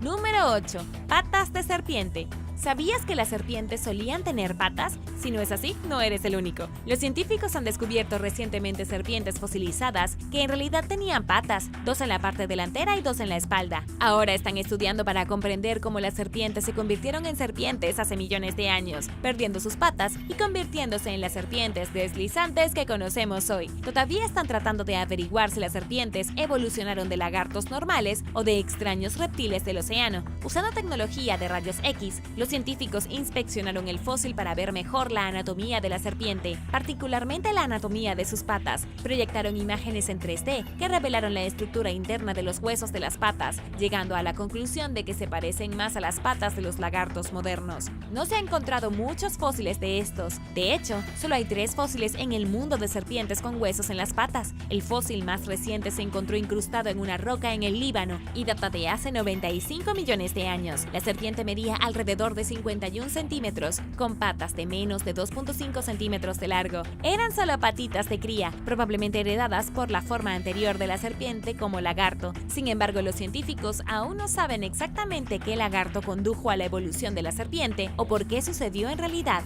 Número 8. Patas de serpiente. ¿Sabías que las serpientes solían tener patas? Si no es así, no eres el único. Los científicos han descubierto recientemente serpientes fosilizadas que en realidad tenían patas, 2 en la parte delantera y 2 en la espalda. Ahora están estudiando para comprender cómo las serpientes se convirtieron en serpientes hace millones de años, perdiendo sus patas y convirtiéndose en las serpientes deslizantes que conocemos hoy. Todavía están tratando de averiguar si las serpientes evolucionaron de lagartos normales o de extraños reptiles del océano. Usando tecnología de rayos X, los científicos inspeccionaron el fósil para ver mejor la anatomía de la serpiente, particularmente la anatomía de sus patas. Proyectaron imágenes en 3D que revelaron la estructura interna de los huesos de las patas, llegando a la conclusión de que se parecen más a las patas de los lagartos modernos. No se han encontrado muchos fósiles de estos. De hecho, solo hay 3 fósiles en el mundo de serpientes con huesos en las patas. El fósil más reciente se encontró incrustado en una roca en el Líbano y data de hace 95 millones de años. La serpiente medía alrededor de 51 centímetros, con patas de menos de 2.5 centímetros de largo. Eran solo patitas de cría, probablemente heredadas por la forma anterior de la serpiente como lagarto. Sin embargo, los científicos aún no saben exactamente qué lagarto condujo a la evolución de la serpiente o por qué sucedió en realidad.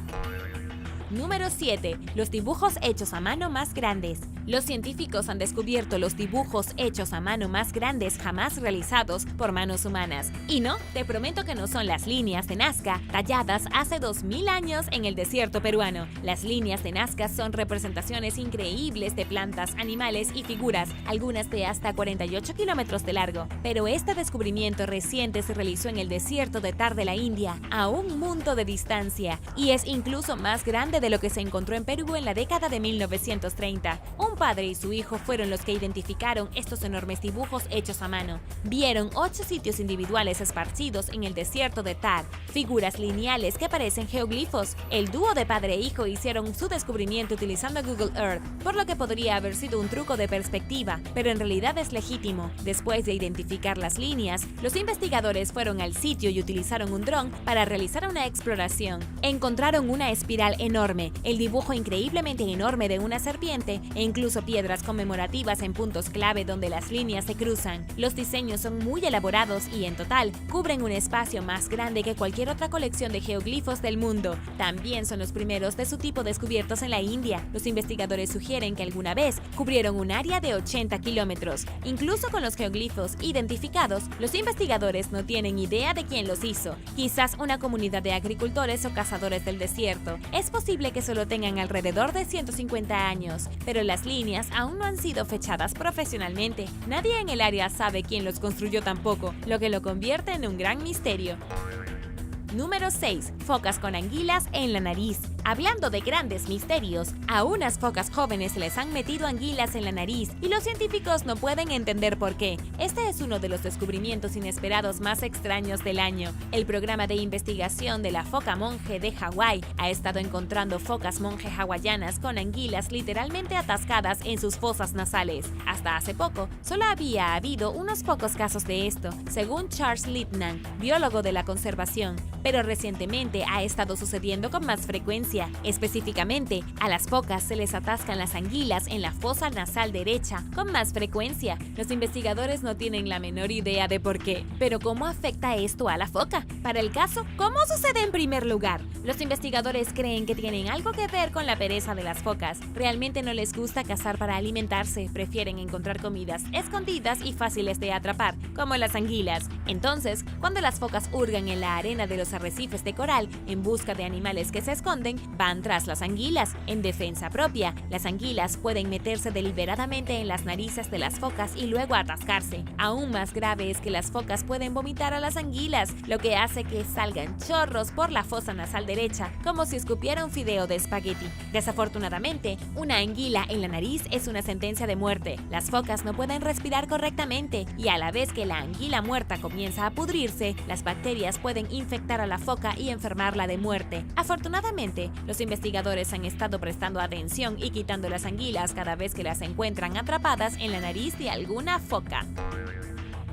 Número 7. Los dibujos hechos a mano más grandes. Los científicos han descubierto los dibujos hechos a mano más grandes jamás realizados por manos humanas. Y no, te prometo que no son las líneas de Nazca talladas hace 2000 años en el desierto peruano. Las líneas de Nazca son representaciones increíbles de plantas, animales y figuras, algunas de hasta 48 kilómetros de largo. Pero este descubrimiento reciente se realizó en el desierto de Thar de la India, a un mundo de distancia, y es incluso más grande de lo que se encontró en Perú en la década de 1930. Un padre y su hijo fueron los que identificaron estos enormes dibujos hechos a mano. Vieron 8 sitios individuales esparcidos en el desierto de Thar, figuras lineales que parecen geoglifos. El dúo de padre e hijo hicieron su descubrimiento utilizando Google Earth, por lo que podría haber sido un truco de perspectiva, pero en realidad es legítimo. Después de identificar las líneas, los investigadores fueron al sitio y utilizaron un dron para realizar una exploración. Encontraron una espiral enorme, el dibujo increíblemente enorme de una serpiente e incluso piedras conmemorativas en puntos clave donde las líneas se cruzan. Los diseños son muy elaborados y en total cubren un espacio más grande que cualquier otra colección de geoglifos del mundo. También son los primeros de su tipo descubiertos en la India. Los investigadores sugieren que alguna vez cubrieron un área de 80 kilómetros. Incluso con los geoglifos identificados, los investigadores no tienen idea de quién los hizo. Quizás una comunidad de agricultores o cazadores del desierto. Es posible que solo tengan alrededor de 150 años, pero las líneas aún no han sido fechadas profesionalmente. Nadie en el área sabe quién los construyó tampoco, lo que lo convierte en un gran misterio. Número 6. Focas con anguilas en la nariz. Hablando de grandes misterios, a unas focas jóvenes se les han metido anguilas en la nariz y los científicos no pueden entender por qué. Este es uno de los descubrimientos inesperados más extraños del año. El programa de investigación de la foca monje de Hawái ha estado encontrando focas monje hawaianas con anguilas literalmente atascadas en sus fosas nasales. Hasta hace poco, solo había habido unos pocos casos de esto, según Charles Lippmann, biólogo de la conservación. Pero recientemente ha estado sucediendo con más frecuencia. Específicamente, a las focas se les atascan las anguilas en la fosa nasal derecha con más frecuencia. Los investigadores no tienen la menor idea de por qué. Pero ¿cómo afecta esto a la foca? Para el caso, ¿cómo sucede en primer lugar? Los investigadores creen que tienen algo que ver con la pereza de las focas. Realmente no les gusta cazar para alimentarse, prefieren encontrar comidas escondidas y fáciles de atrapar, como las anguilas. Entonces, cuando las focas hurgan en la arena de los arrecifes de coral en busca de animales que se esconden, van tras las anguilas. En defensa propia, las anguilas pueden meterse deliberadamente en las narices de las focas y luego atascarse. Aún más grave es que las focas pueden vomitar a las anguilas, lo que hace que salgan chorros por la fosa nasal derecha, como si escupiera un fideo de espagueti. Desafortunadamente, una anguila en la nariz es una sentencia de muerte. Las focas no pueden respirar correctamente y a la vez que la anguila muerta comienza a pudrirse, las bacterias pueden infectar a la foca y enfermarla de muerte. Afortunadamente, los investigadores han estado prestando atención y quitando las anguilas cada vez que las encuentran atrapadas en la nariz de alguna foca.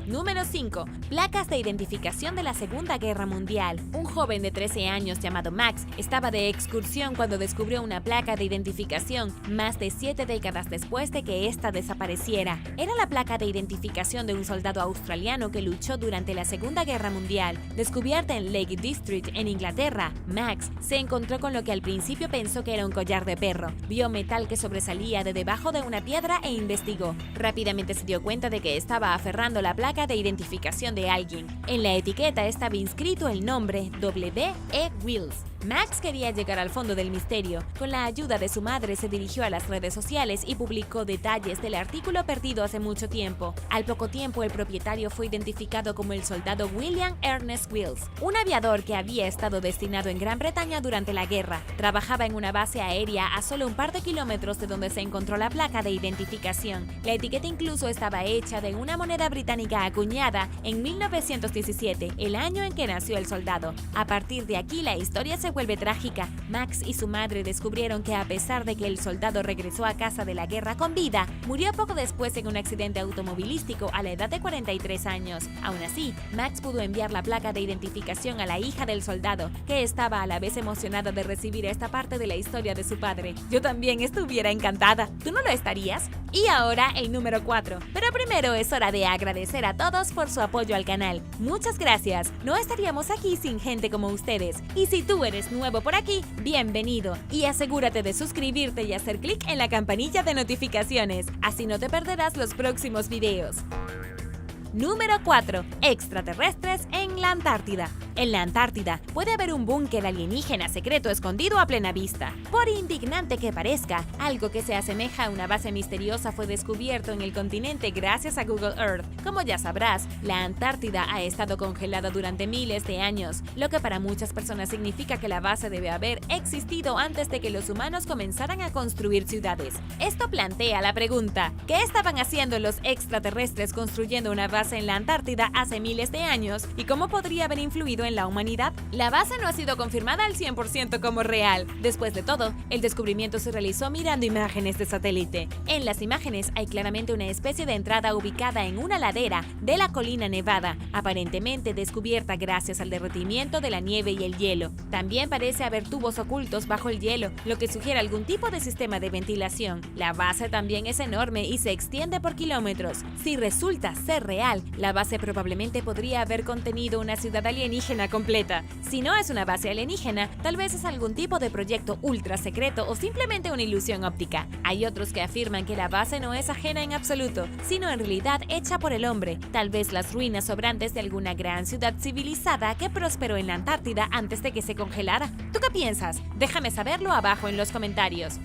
Número 5. Placas de identificación de la Segunda Guerra Mundial. Un joven de 13 años llamado Max estaba de excursión cuando descubrió una placa de identificación más de 7 décadas después de que ésta desapareciera. Era la placa de identificación de un soldado australiano que luchó durante la Segunda Guerra Mundial. Descubierta en Lake District, en Inglaterra, Max se encontró con lo que al principio pensó que era un collar de perro. Vio metal que sobresalía de debajo de una piedra e investigó. Rápidamente se dio cuenta de que estaba aferrando la placa de identificación de alguien. En la etiqueta estaba inscrito el nombre W.E. Wills. Max quería llegar al fondo del misterio. Con la ayuda de su madre se dirigió a las redes sociales y publicó detalles del artículo perdido hace mucho tiempo. Al poco tiempo, el propietario fue identificado como el soldado William Ernest Wills, un aviador que había estado destinado en Gran Bretaña durante la guerra. Trabajaba en una base aérea a solo un par de kilómetros de donde se encontró la placa de identificación. La etiqueta incluso estaba hecha de una moneda británica acuñada en 1917, el año en que nació el soldado. A partir de aquí, la historia se vuelve trágica. Max y su madre descubrieron que a pesar de que el soldado regresó a casa de la guerra con vida, murió poco después en un accidente automovilístico a la edad de 43 años. Aún así, Max pudo enviar la placa de identificación a la hija del soldado, que estaba a la vez emocionada de recibir esta parte de la historia de su padre. Yo también estuviera encantada. ¿Tú no lo estarías? Y ahora el número 4. Pero primero es hora de agradecer a todos por su apoyo al canal. Muchas gracias. No estaríamos aquí sin gente como ustedes. Y si tú eres nuevo por aquí, bienvenido. Y asegúrate de suscribirte y hacer clic en la campanilla de notificaciones. Así no te perderás los próximos videos. Número 4. Extraterrestres en la Antártida. En la Antártida puede haber un búnker alienígena secreto escondido a plena vista. Por indignante que parezca, algo que se asemeja a una base misteriosa fue descubierto en el continente gracias a Google Earth. Como ya sabrás, la Antártida ha estado congelada durante miles de años, lo que para muchas personas significa que la base debe haber existido antes de que los humanos comenzaran a construir ciudades. Esto plantea la pregunta: ¿qué estaban haciendo los extraterrestres construyendo una base en la Antártida hace miles de años y cómo podría haber influido en la humanidad? La base no ha sido confirmada al 100% como real. Después de todo, el descubrimiento se realizó mirando imágenes de satélite. En las imágenes hay claramente una especie de entrada ubicada en una ladera de la colina nevada, aparentemente descubierta gracias al derretimiento de la nieve y el hielo. También parece haber tubos ocultos bajo el hielo, lo que sugiere algún tipo de sistema de ventilación. La base también es enorme y se extiende por kilómetros. Si resulta ser real, la base probablemente podría haber contenido una ciudad alienígena completa. Si no es una base alienígena, tal vez es algún tipo de proyecto ultra secreto o simplemente una ilusión óptica. Hay otros que afirman que la base no es ajena en absoluto, sino en realidad hecha por el hombre, tal vez las ruinas sobrantes de alguna gran ciudad civilizada que prosperó en la Antártida antes de que se congelara. ¿Tú qué piensas? Déjame saberlo abajo en los comentarios.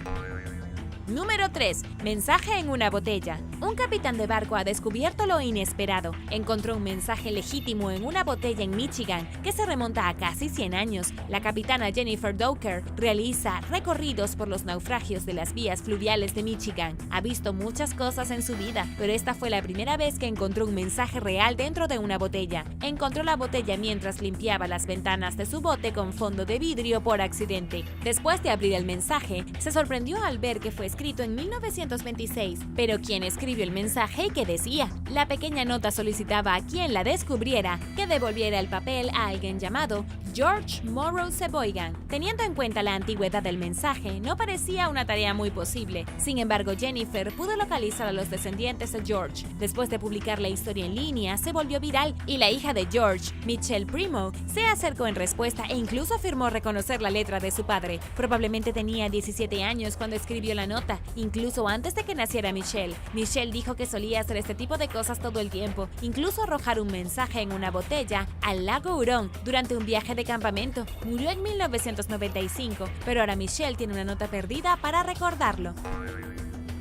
Número 3. Mensaje en una botella. Un capitán de barco ha descubierto lo inesperado. Encontró un mensaje legítimo en una botella en Michigan que se remonta a casi 100 años. La capitana Jennifer Docker realiza recorridos por los naufragios de las vías fluviales de Michigan. Ha visto muchas cosas en su vida, pero esta fue la primera vez que encontró un mensaje real dentro de una botella. Encontró la botella mientras limpiaba las ventanas de su bote con fondo de vidrio por accidente. Después de abrir el mensaje, se sorprendió al ver que fue escrito en 1926. Pero ¿quién escribió el mensaje y qué decía? La pequeña nota solicitaba a quien la descubriera que devolviera el papel a alguien llamado George Morrow Sheboygan. Teniendo en cuenta la antigüedad del mensaje, no parecía una tarea muy posible. Sin embargo, Jennifer pudo localizar a los descendientes de George. Después de publicar la historia en línea, se volvió viral y la hija de George, Michelle Primo, se acercó en respuesta e incluso afirmó reconocer la letra de su padre. Probablemente tenía 17 años cuando escribió la nota, incluso antes de que naciera Michelle. Michelle dijo que solía hacer este tipo de cosas todo el tiempo, incluso arrojar un mensaje en una botella al lago Hurón durante un viaje de campamento. Murió en 1995, pero ahora Michelle tiene una nota perdida para recordarlo.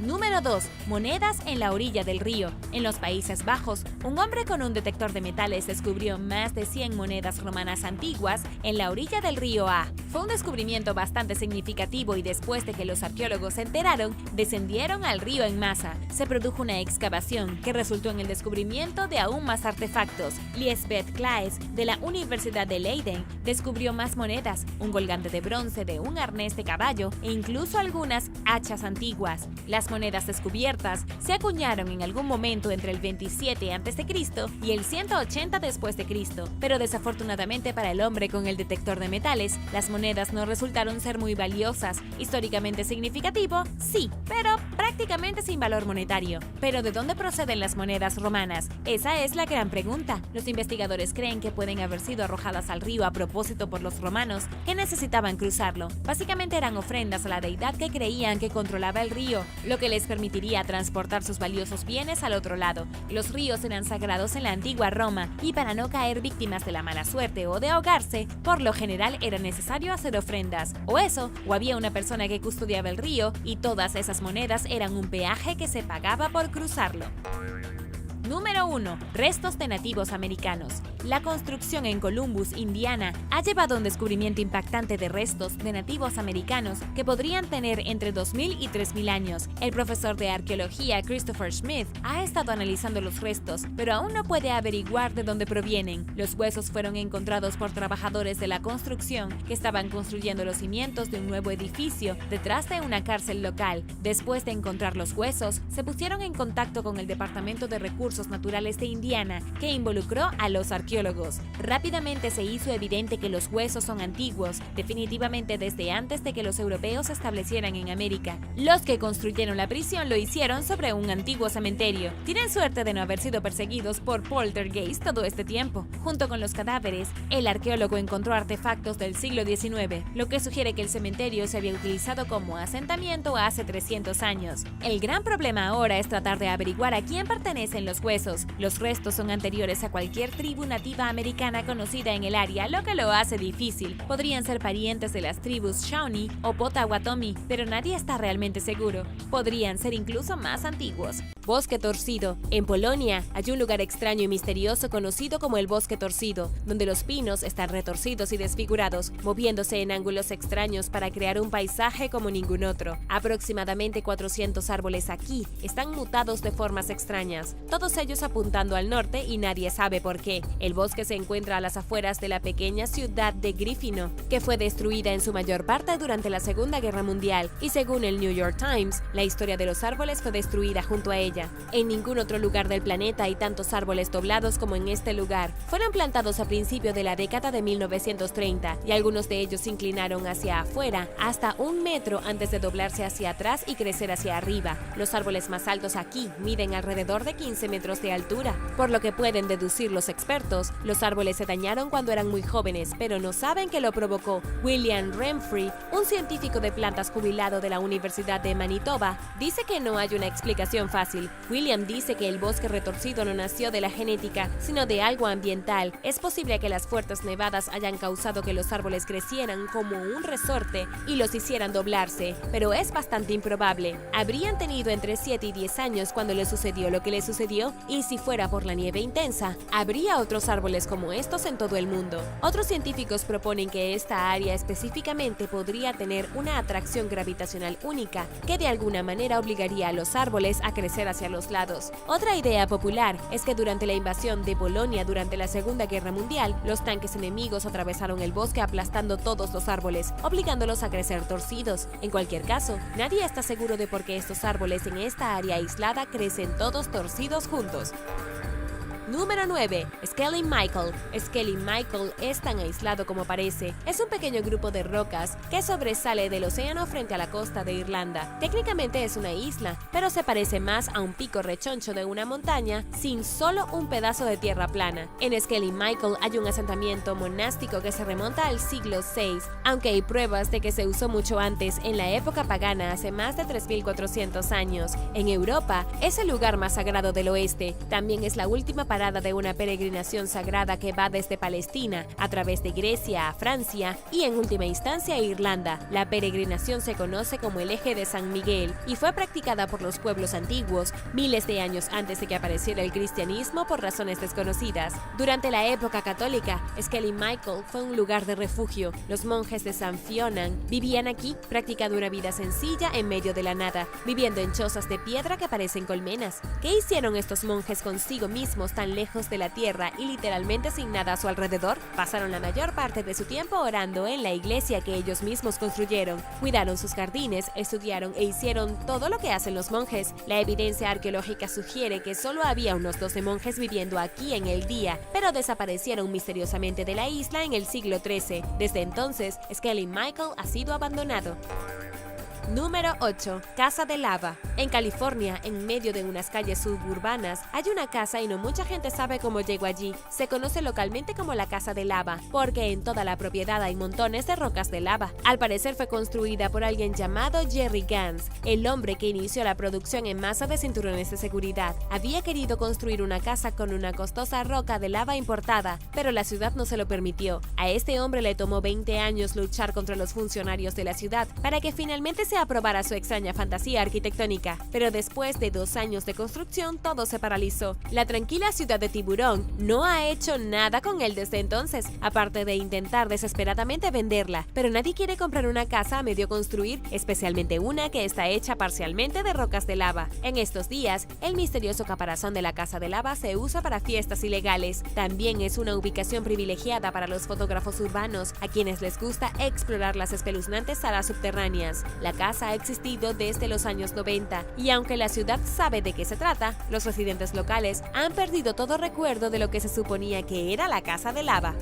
Número 2. Monedas en la orilla del río. En los Países Bajos, un hombre con un detector de metales descubrió más de 100 monedas romanas antiguas en la orilla del río A. Fue un descubrimiento bastante significativo y después de que los arqueólogos se enteraron, descendieron al río en masa. Se produjo una excavación que resultó en el descubrimiento de aún más artefactos. Liesbeth Claes, de la Universidad de Leiden, descubrió más monedas, un colgante de bronce de un arnés de caballo e incluso algunas hachas antiguas. Las monedas descubiertas se acuñaron en algún momento entre el 27 a.C. y el 180 después de Cristo, pero desafortunadamente para el hombre con el detector de metales, las monedas no resultaron ser muy valiosas. Históricamente significativo, sí, pero prácticamente sin valor monetario. ¿Pero de dónde proceden las monedas romanas? Esa es la gran pregunta. Los investigadores creen que pueden haber sido arrojadas al río a propósito por los romanos, que necesitaban cruzarlo. Básicamente eran ofrendas a la deidad que creían que controlaba el río, lo que les permitiría transportar sus valiosos bienes al otro lado. Los ríos eran sagrados en la antigua Roma y para no caer víctimas de la mala suerte o de ahogarse, por lo general era necesario hacer ofrendas. O eso, o había una persona que custodiaba el río y todas esas monedas eran un peaje que se pagaba por cruzarlo. Número 1. Restos de nativos americanos. La construcción en Columbus, Indiana, ha llevado a un descubrimiento impactante de restos de nativos americanos que podrían tener entre 2000 y 3000 años. El profesor de arqueología Christopher Smith ha estado analizando los restos, pero aún no puede averiguar de dónde provienen. Los huesos fueron encontrados por trabajadores de la construcción que estaban construyendo los cimientos de un nuevo edificio detrás de una cárcel local. Después de encontrar los huesos, se pusieron en contacto con el Departamento de Recursos Naturales de Indiana, que involucró a los arqueólogos. Rápidamente se hizo evidente que los huesos son antiguos, definitivamente desde antes de que los europeos se establecieran en América. Los que construyeron la prisión lo hicieron sobre un antiguo cementerio. Tienen suerte de no haber sido perseguidos por poltergeist todo este tiempo. Junto con los cadáveres, el arqueólogo encontró artefactos del siglo XIX, lo que sugiere que el cementerio se había utilizado como asentamiento hace 300 años. El gran problema ahora es tratar de averiguar a quién pertenecen los huesos. Los restos son anteriores a cualquier tribu nativa americana conocida en el área, lo que lo hace difícil. Podrían ser parientes de las tribus Shawnee o Potawatomi, pero nadie está realmente seguro. Podrían ser incluso más antiguos. Bosque torcido. En Polonia hay un lugar extraño y misterioso conocido como el Bosque Torcido, donde los pinos están retorcidos y desfigurados, moviéndose en ángulos extraños para crear un paisaje como ningún otro. Aproximadamente 400 árboles aquí están mutados de formas extrañas, todos ellos apuntando al norte y nadie sabe por qué. El bosque se encuentra a las afueras de la pequeña ciudad de Gryfino, que fue destruida en su mayor parte durante la Segunda Guerra Mundial, y según el New York Times, la historia de los árboles fue destruida junto a ella. En ningún otro lugar del planeta hay tantos árboles doblados como en este lugar. Fueron plantados a principios de la década de 1930 y algunos de ellos se inclinaron hacia afuera hasta 1 metro antes de doblarse hacia atrás y crecer hacia arriba. Los árboles más altos aquí miden alrededor de 15 metros de altura. Por lo que pueden deducir los expertos, los árboles se dañaron cuando eran muy jóvenes, pero no saben qué lo provocó. William Renfree, un científico de plantas jubilado de la Universidad de Manitoba, dice que no hay una explicación fácil. William dice que el bosque retorcido no nació de la genética, sino de algo ambiental. Es posible que las fuertes nevadas hayan causado que los árboles crecieran como un resorte y los hicieran doblarse, pero es bastante improbable. Habrían tenido entre 7 y 10 años cuando les sucedió lo que les sucedió, y si fuera por la nieve intensa, habría otros árboles como estos en todo el mundo. Otros científicos proponen que esta área específicamente podría tener una atracción gravitacional única, que de alguna manera obligaría a los árboles a crecer hacia los lados. Otra idea popular es que durante la invasión de Polonia durante la Segunda Guerra Mundial, los tanques enemigos atravesaron el bosque aplastando todos los árboles, obligándolos a crecer torcidos. En cualquier caso, nadie está seguro de por qué estos árboles en esta área aislada crecen todos torcidos juntos. Número 9. Skelly Michael. Skelly Michael es tan aislado como parece. Es un pequeño grupo de rocas que sobresale del océano frente a la costa de Irlanda. Técnicamente es una isla, pero se parece más a un pico rechoncho de una montaña sin solo un pedazo de tierra plana. En Skelly Michael hay un asentamiento monástico que se remonta al siglo VI, aunque hay pruebas de que se usó mucho antes, en la época pagana, hace más de 3400 años. En Europa, es el lugar más sagrado del oeste. También es la última parada de una peregrinación sagrada que va desde Palestina, a través de Grecia a Francia y en última instancia a Irlanda. La peregrinación se conoce como el Eje de San Miguel y fue practicada por los pueblos antiguos miles de años antes de que apareciera el cristianismo por razones desconocidas. Durante la época católica, Skelly Michael fue un lugar de refugio. Los monjes de San Fionnan vivían aquí, practicando una vida sencilla en medio de la nada, viviendo en chozas de piedra que parecen colmenas. ¿Qué hicieron estos monjes consigo mismos tan lejos de la tierra y literalmente sin nada a su alrededor? Pasaron la mayor parte de su tiempo orando en la iglesia que ellos mismos construyeron, cuidaron sus jardines, estudiaron e hicieron todo lo que hacen los monjes. La evidencia arqueológica sugiere que solo había unos 12 monjes viviendo aquí en el día, pero desaparecieron misteriosamente de la isla en el siglo XIII. Desde entonces, Skelly Michael ha sido abandonado. Número 8. Casa de lava. En California, en medio de unas calles suburbanas, hay una casa y no mucha gente sabe cómo llegó allí. Se conoce localmente como la Casa de Lava, porque en toda la propiedad hay montones de rocas de lava. Al parecer fue construida por alguien llamado Jerry Gans, el hombre que inició la producción en masa de cinturones de seguridad. Había querido construir una casa con una costosa roca de lava importada, pero la ciudad no se lo permitió. A este hombre le tomó 20 años luchar contra los funcionarios de la ciudad para que finalmente se aprobara su extraña fantasía arquitectónica, pero después de 2 años de construcción todo se paralizó. La tranquila ciudad de Tiburón no ha hecho nada con él desde entonces, aparte de intentar desesperadamente venderla, pero nadie quiere comprar una casa a medio construir, especialmente una que está hecha parcialmente de rocas de lava. En estos días, el misterioso caparazón de la casa de lava se usa para fiestas ilegales. También es una ubicación privilegiada para los fotógrafos urbanos, a quienes les gusta explorar las espeluznantes salas subterráneas. La casa ha existido desde los años 90, y aunque la ciudad sabe de qué se trata, los residentes locales han perdido todo recuerdo de lo que se suponía que era la casa de lava.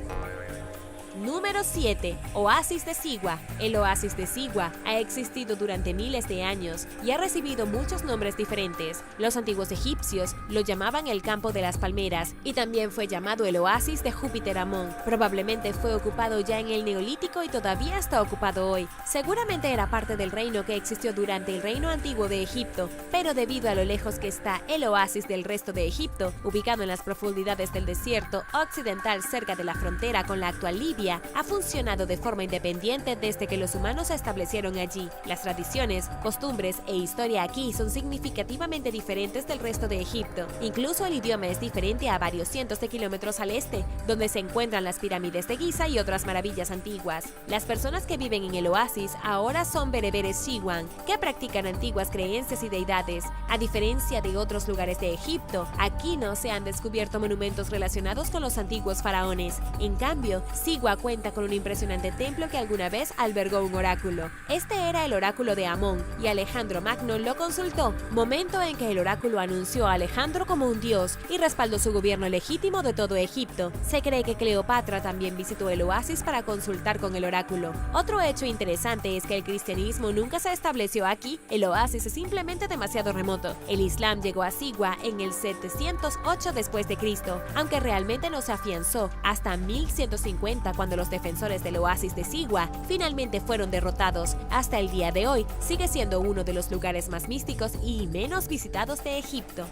Número 7. Oasis de Siwa. El oasis de Siwa ha existido durante miles de años y ha recibido muchos nombres diferentes. Los antiguos egipcios lo llamaban el campo de las palmeras y también fue llamado el oasis de Júpiter Amón. Probablemente fue ocupado ya en el Neolítico y todavía está ocupado hoy. Seguramente era parte del reino que existió durante el reino antiguo de Egipto, pero debido a lo lejos que está el oasis del resto de Egipto, ubicado en las profundidades del desierto occidental cerca de la frontera con la actual Libia, ha funcionado de forma independiente desde que los humanos se establecieron allí. Las tradiciones, costumbres e historia aquí son significativamente diferentes del resto de Egipto. Incluso el idioma es diferente a varios cientos de kilómetros al este, donde se encuentran las pirámides de Giza y otras maravillas antiguas. Las personas que viven en el oasis ahora son bereberes Siwan, que practican antiguas creencias y deidades. A diferencia de otros lugares de Egipto, aquí no se han descubierto monumentos relacionados con los antiguos faraones. En cambio, Siwa cuenta con un impresionante templo que alguna vez albergó un oráculo. Este era el oráculo de Amón y Alejandro Magno lo consultó, momento en que el oráculo anunció a Alejandro como un dios y respaldó su gobierno legítimo de todo Egipto. Se cree que Cleopatra también visitó el oasis para consultar con el oráculo. Otro hecho interesante es que el cristianismo nunca se estableció aquí. El oasis es simplemente demasiado remoto. El Islam llegó a Siwa en el 708 después de Cristo, aunque realmente no se afianzó hasta 1150 cuando los defensores del oasis de Siwa finalmente fueron derrotados. Hasta el día de hoy sigue siendo uno de los lugares más místicos y menos visitados de Egipto.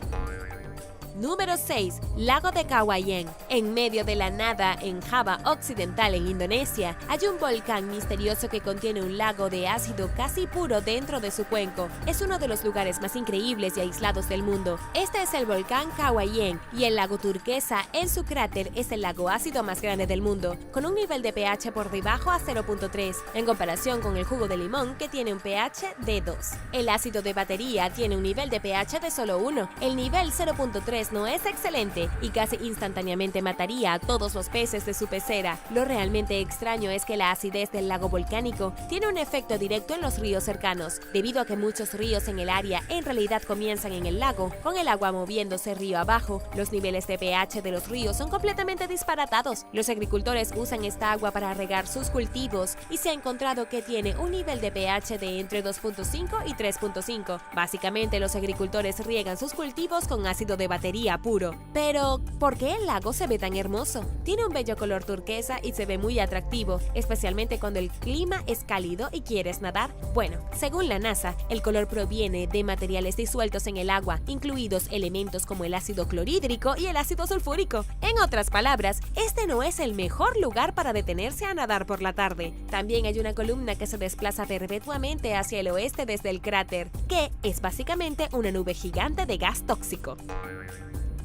Número 6. Lago de Kawayen. En medio de la nada, en Java Occidental, en Indonesia, hay un volcán misterioso que contiene un lago de ácido casi puro dentro de su cuenco. Es uno de los lugares más increíbles y aislados del mundo. Este es el volcán Kawayen, y el lago turquesa en su cráter es el lago ácido más grande del mundo, con un nivel de pH por debajo a 0.3, en comparación con el jugo de limón, que tiene un pH de 2. El ácido de batería tiene un nivel de pH de solo 1. El nivel 0.3 no es excelente y casi instantáneamente mataría a todos los peces de su pecera. Lo realmente extraño es que la acidez del lago volcánico tiene un efecto directo en los ríos cercanos, debido a que muchos ríos en el área en realidad comienzan en el lago, con el agua moviéndose río abajo. Los niveles de pH de los ríos son completamente disparatados. Los agricultores usan esta agua para regar sus cultivos y se ha encontrado que tiene un nivel de pH de entre 2.5 y 3.5. Básicamente, los agricultores riegan sus cultivos con ácido de batería puro. Pero, ¿por qué el lago se ve tan hermoso? Tiene un bello color turquesa y se ve muy atractivo, especialmente cuando el clima es cálido y quieres nadar. Bueno, según la NASA, el color proviene de materiales disueltos en el agua, incluidos elementos como el ácido clorhídrico y el ácido sulfúrico. En otras palabras, este no es el mejor lugar para detenerse a nadar por la tarde. También hay una columna que se desplaza perpetuamente hacia el oeste desde el cráter, que es básicamente una nube gigante de gas tóxico.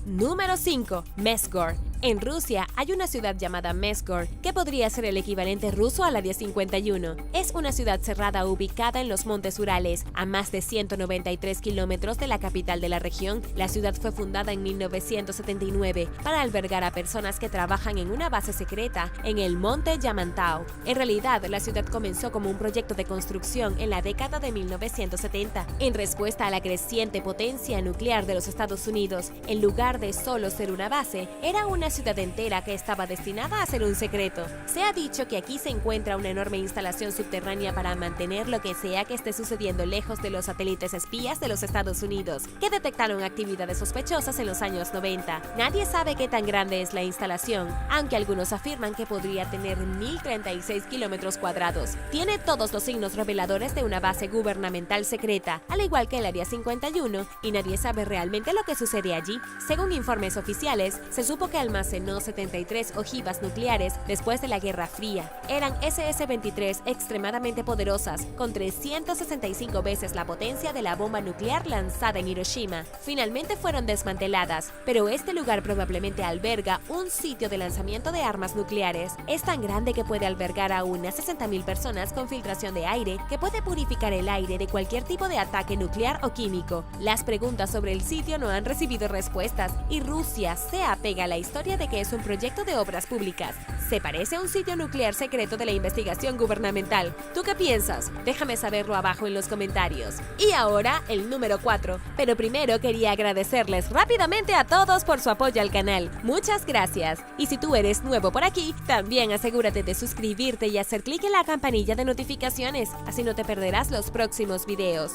Número 5. Mesgor. En Rusia hay una ciudad llamada Mesgor, que podría ser el equivalente ruso al Área 51. Es una ciudad cerrada ubicada en los montes Urales, a más de 193 kilómetros de la capital de la región. La ciudad fue fundada en 1979 para albergar a personas que trabajan en una base secreta en el monte Yamantau. En realidad, la ciudad comenzó como un proyecto de construcción en la década de 1970, en respuesta a la creciente potencia nuclear de los Estados Unidos. En lugar de solo ser una base, era una ciudad entera que estaba destinada a ser un secreto. Se ha dicho que aquí se encuentra una enorme instalación subterránea para mantener lo que sea que esté sucediendo lejos de los satélites espías de los Estados Unidos, que detectaron actividades sospechosas en los años 90. Nadie sabe qué tan grande es la instalación, aunque algunos afirman que podría tener 1036 kilómetros cuadrados. Tiene todos los signos reveladores de una base gubernamental secreta, al igual que el Área 51, y nadie sabe realmente lo que sucede allí. Según informes oficiales, se supo que almacenan almacenó 73 ojivas nucleares después de la Guerra Fría. Eran SS-23 extremadamente poderosas, con 365 veces la potencia de la bomba nuclear lanzada en Hiroshima. Finalmente fueron desmanteladas, pero este lugar probablemente alberga un sitio de lanzamiento de armas nucleares. Es tan grande que puede albergar a unas 60.000 personas con filtración de aire que puede purificar el aire de cualquier tipo de ataque nuclear o químico. Las preguntas sobre el sitio no han recibido respuestas y Rusia se apega a la historia de que es un proyecto de obras públicas. Se parece a un sitio nuclear secreto de la investigación gubernamental. ¿Tú qué piensas? Déjame saberlo abajo en los comentarios. Y ahora el número 4. Pero primero quería agradecerles rápidamente a todos por su apoyo al canal. Muchas gracias. Y si tú eres nuevo por aquí, también asegúrate de suscribirte y hacer clic en la campanilla de notificaciones, así no te perderás los próximos videos.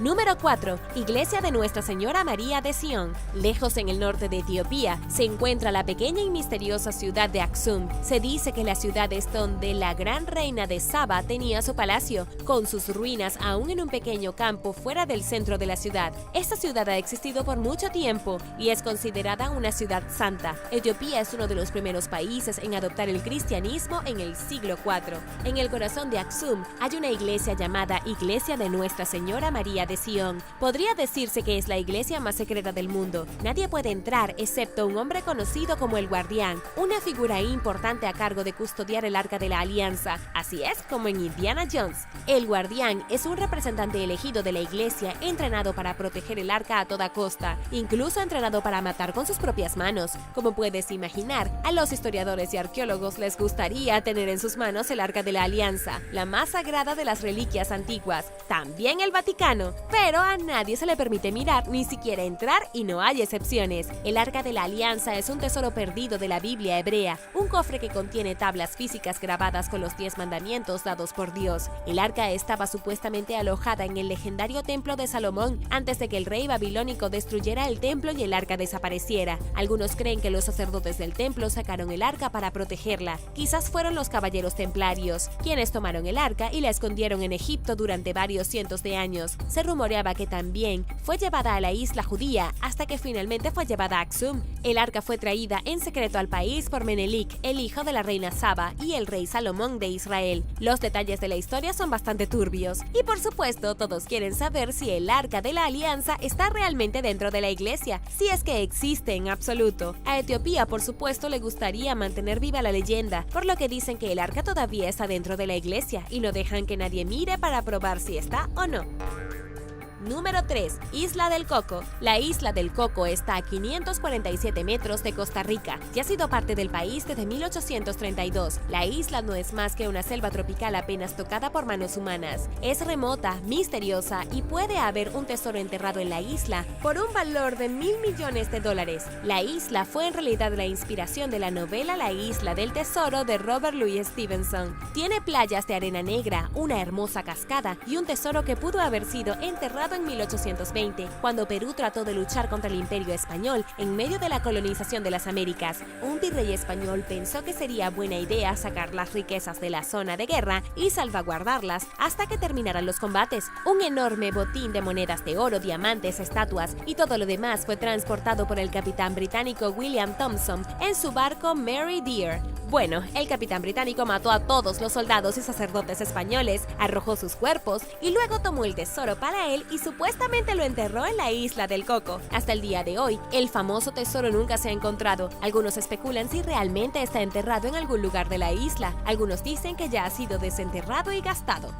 Número 4. Iglesia de Nuestra Señora María de Sion. Lejos en el norte de Etiopía, se encuentra la pequeña y misteriosa ciudad de Aksum. Se dice que la ciudad es donde la gran reina de Saba tenía su palacio, con sus ruinas aún en un pequeño campo fuera del centro de la ciudad. Esta ciudad ha existido por mucho tiempo y es considerada una ciudad santa. Etiopía es uno de los primeros países en adoptar el cristianismo en el siglo IV. En el corazón de Aksum hay una iglesia llamada Iglesia de Nuestra Señora María de Sion. Podría decirse que es la iglesia más secreta del mundo. Nadie puede entrar excepto un hombre conocido como el Guardián, una figura importante a cargo de custodiar el Arca de la Alianza, así es como en Indiana Jones. El Guardián es un representante elegido de la iglesia, entrenado para proteger el Arca a toda costa, incluso entrenado para matar con sus propias manos. Como puedes imaginar, a los historiadores y arqueólogos les gustaría tener en sus manos el Arca de la Alianza, la más sagrada de las reliquias antiguas. También el Vaticano. Pero a nadie se le permite mirar, ni siquiera entrar, y no hay excepciones. El Arca de la Alianza es un tesoro perdido de la Biblia hebrea, un cofre que contiene tablas físicas grabadas con los 10 mandamientos dados por Dios. El Arca estaba supuestamente alojada en el legendario Templo de Salomón antes de que el rey babilónico destruyera el templo y el Arca desapareciera. Algunos creen que los sacerdotes del templo sacaron el Arca para protegerla. Quizás fueron los caballeros templarios, quienes tomaron el Arca y la escondieron en Egipto durante varios cientos de años. Se rumoreaba que también fue llevada a la isla judía hasta que finalmente fue llevada a Aksum. El arca fue traída en secreto al país por Menelik, el hijo de la reina Saba y el rey Salomón de Israel. Los detalles de la historia son bastante turbios y por supuesto todos quieren saber si el Arca de la Alianza está realmente dentro de la iglesia, si es que existe en absoluto. A Etiopía por supuesto le gustaría mantener viva la leyenda, por lo que dicen que el arca todavía está dentro de la iglesia y no dejan que nadie mire para probar si está o no. Número 3. Isla del Coco. La Isla del Coco está a 547 metros de Costa Rica y ha sido parte del país desde 1832. La isla no es más que una selva tropical apenas tocada por manos humanas. Es remota, misteriosa y puede haber un tesoro enterrado en la isla por un valor de $1.000 millones. La isla fue en realidad la inspiración de la novela La Isla del Tesoro de Robert Louis Stevenson. Tiene playas de arena negra, una hermosa cascada y un tesoro que pudo haber sido enterrado en 1820, cuando Perú trató de luchar contra el Imperio Español en medio de la colonización de las Américas. Un virrey español pensó que sería buena idea sacar las riquezas de la zona de guerra y salvaguardarlas hasta que terminaran los combates. Un enorme botín de monedas de oro, diamantes, estatuas y todo lo demás fue transportado por el capitán británico William Thompson en su barco Mary Dear. Bueno, el capitán británico mató a todos los soldados y sacerdotes españoles, arrojó sus cuerpos y luego tomó el tesoro para él y supuestamente lo enterró en la Isla del Coco. Hasta el día de hoy, el famoso tesoro nunca se ha encontrado. Algunos especulan si realmente está enterrado en algún lugar de la isla. Algunos dicen que ya ha sido desenterrado y gastado.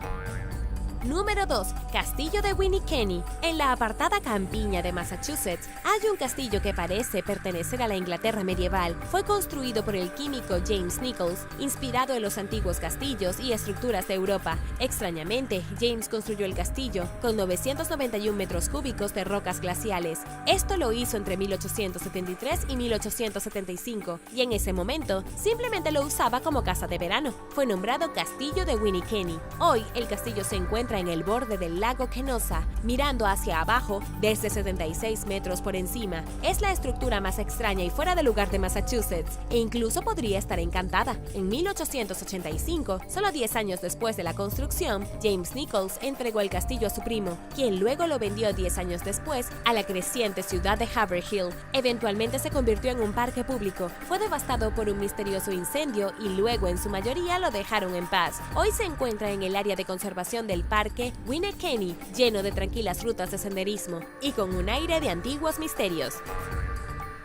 Número 2. Castillo de Winnickenny. En la apartada campiña de Massachusetts hay un castillo que parece pertenecer a la Inglaterra medieval. Fue construido por el químico James Nichols, inspirado en los antiguos castillos y estructuras de Europa. Extrañamente, James construyó el castillo con 991 metros cúbicos de rocas glaciales. Esto lo hizo entre 1873 y 1875, y en ese momento simplemente lo usaba como casa de verano. Fue nombrado Castillo de Winnickenny. Hoy, el castillo se encuentra encuentra en el borde del lago Kenosha, mirando hacia abajo desde 76 metros por encima. Es la estructura más extraña y fuera de lugar de Massachusetts, e incluso podría estar encantada. En 1885, solo 10 años después de la construcción, James Nichols entregó el castillo a su primo, quien luego lo vendió 10 años después a la creciente ciudad de Haverhill. Eventualmente se convirtió en un parque público. Fue devastado por un misterioso incendio y luego en su mayoría lo dejaron en paz. Hoy se encuentra en el área de conservación del parque Winnekenny, lleno de tranquilas rutas de senderismo y con un aire de antiguos misterios.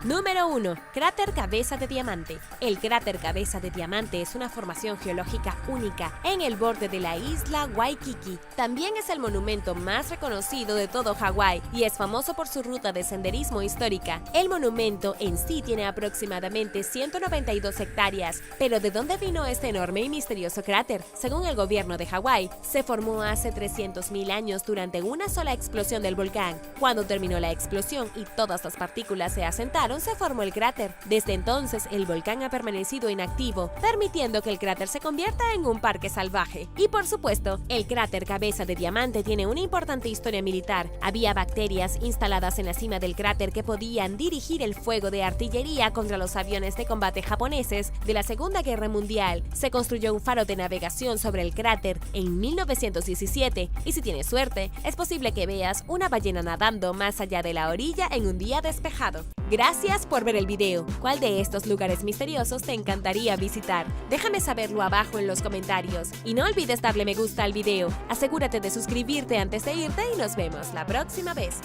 Número 1. Cráter Cabeza de Diamante. El cráter Cabeza de Diamante es una formación geológica única en el borde de la isla Waikiki. También es el monumento más reconocido de todo Hawái y es famoso por su ruta de senderismo histórica. El monumento en sí tiene aproximadamente 192 hectáreas, pero ¿de dónde vino este enorme y misterioso cráter? Según el gobierno de Hawái, se formó hace 300.000 años durante una sola explosión del volcán. Cuando terminó la explosión y todas las partículas se asentaron, se formó el cráter. Desde entonces, el volcán ha permanecido inactivo, permitiendo que el cráter se convierta en un parque salvaje. Y por supuesto, el cráter Cabeza de Diamante tiene una importante historia militar. Había bacterias instaladas en la cima del cráter que podían dirigir el fuego de artillería contra los aviones de combate japoneses de la Segunda Guerra Mundial. Se construyó un faro de navegación sobre el cráter en 1917 y si tienes suerte, es posible que veas una ballena nadando más allá de la orilla en un día despejado. Gracias por ver el video. ¿Cuál de estos lugares misteriosos te encantaría visitar? Déjame saberlo abajo en los comentarios. Y no olvides darle me gusta al video. Asegúrate de suscribirte antes de irte y nos vemos la próxima vez.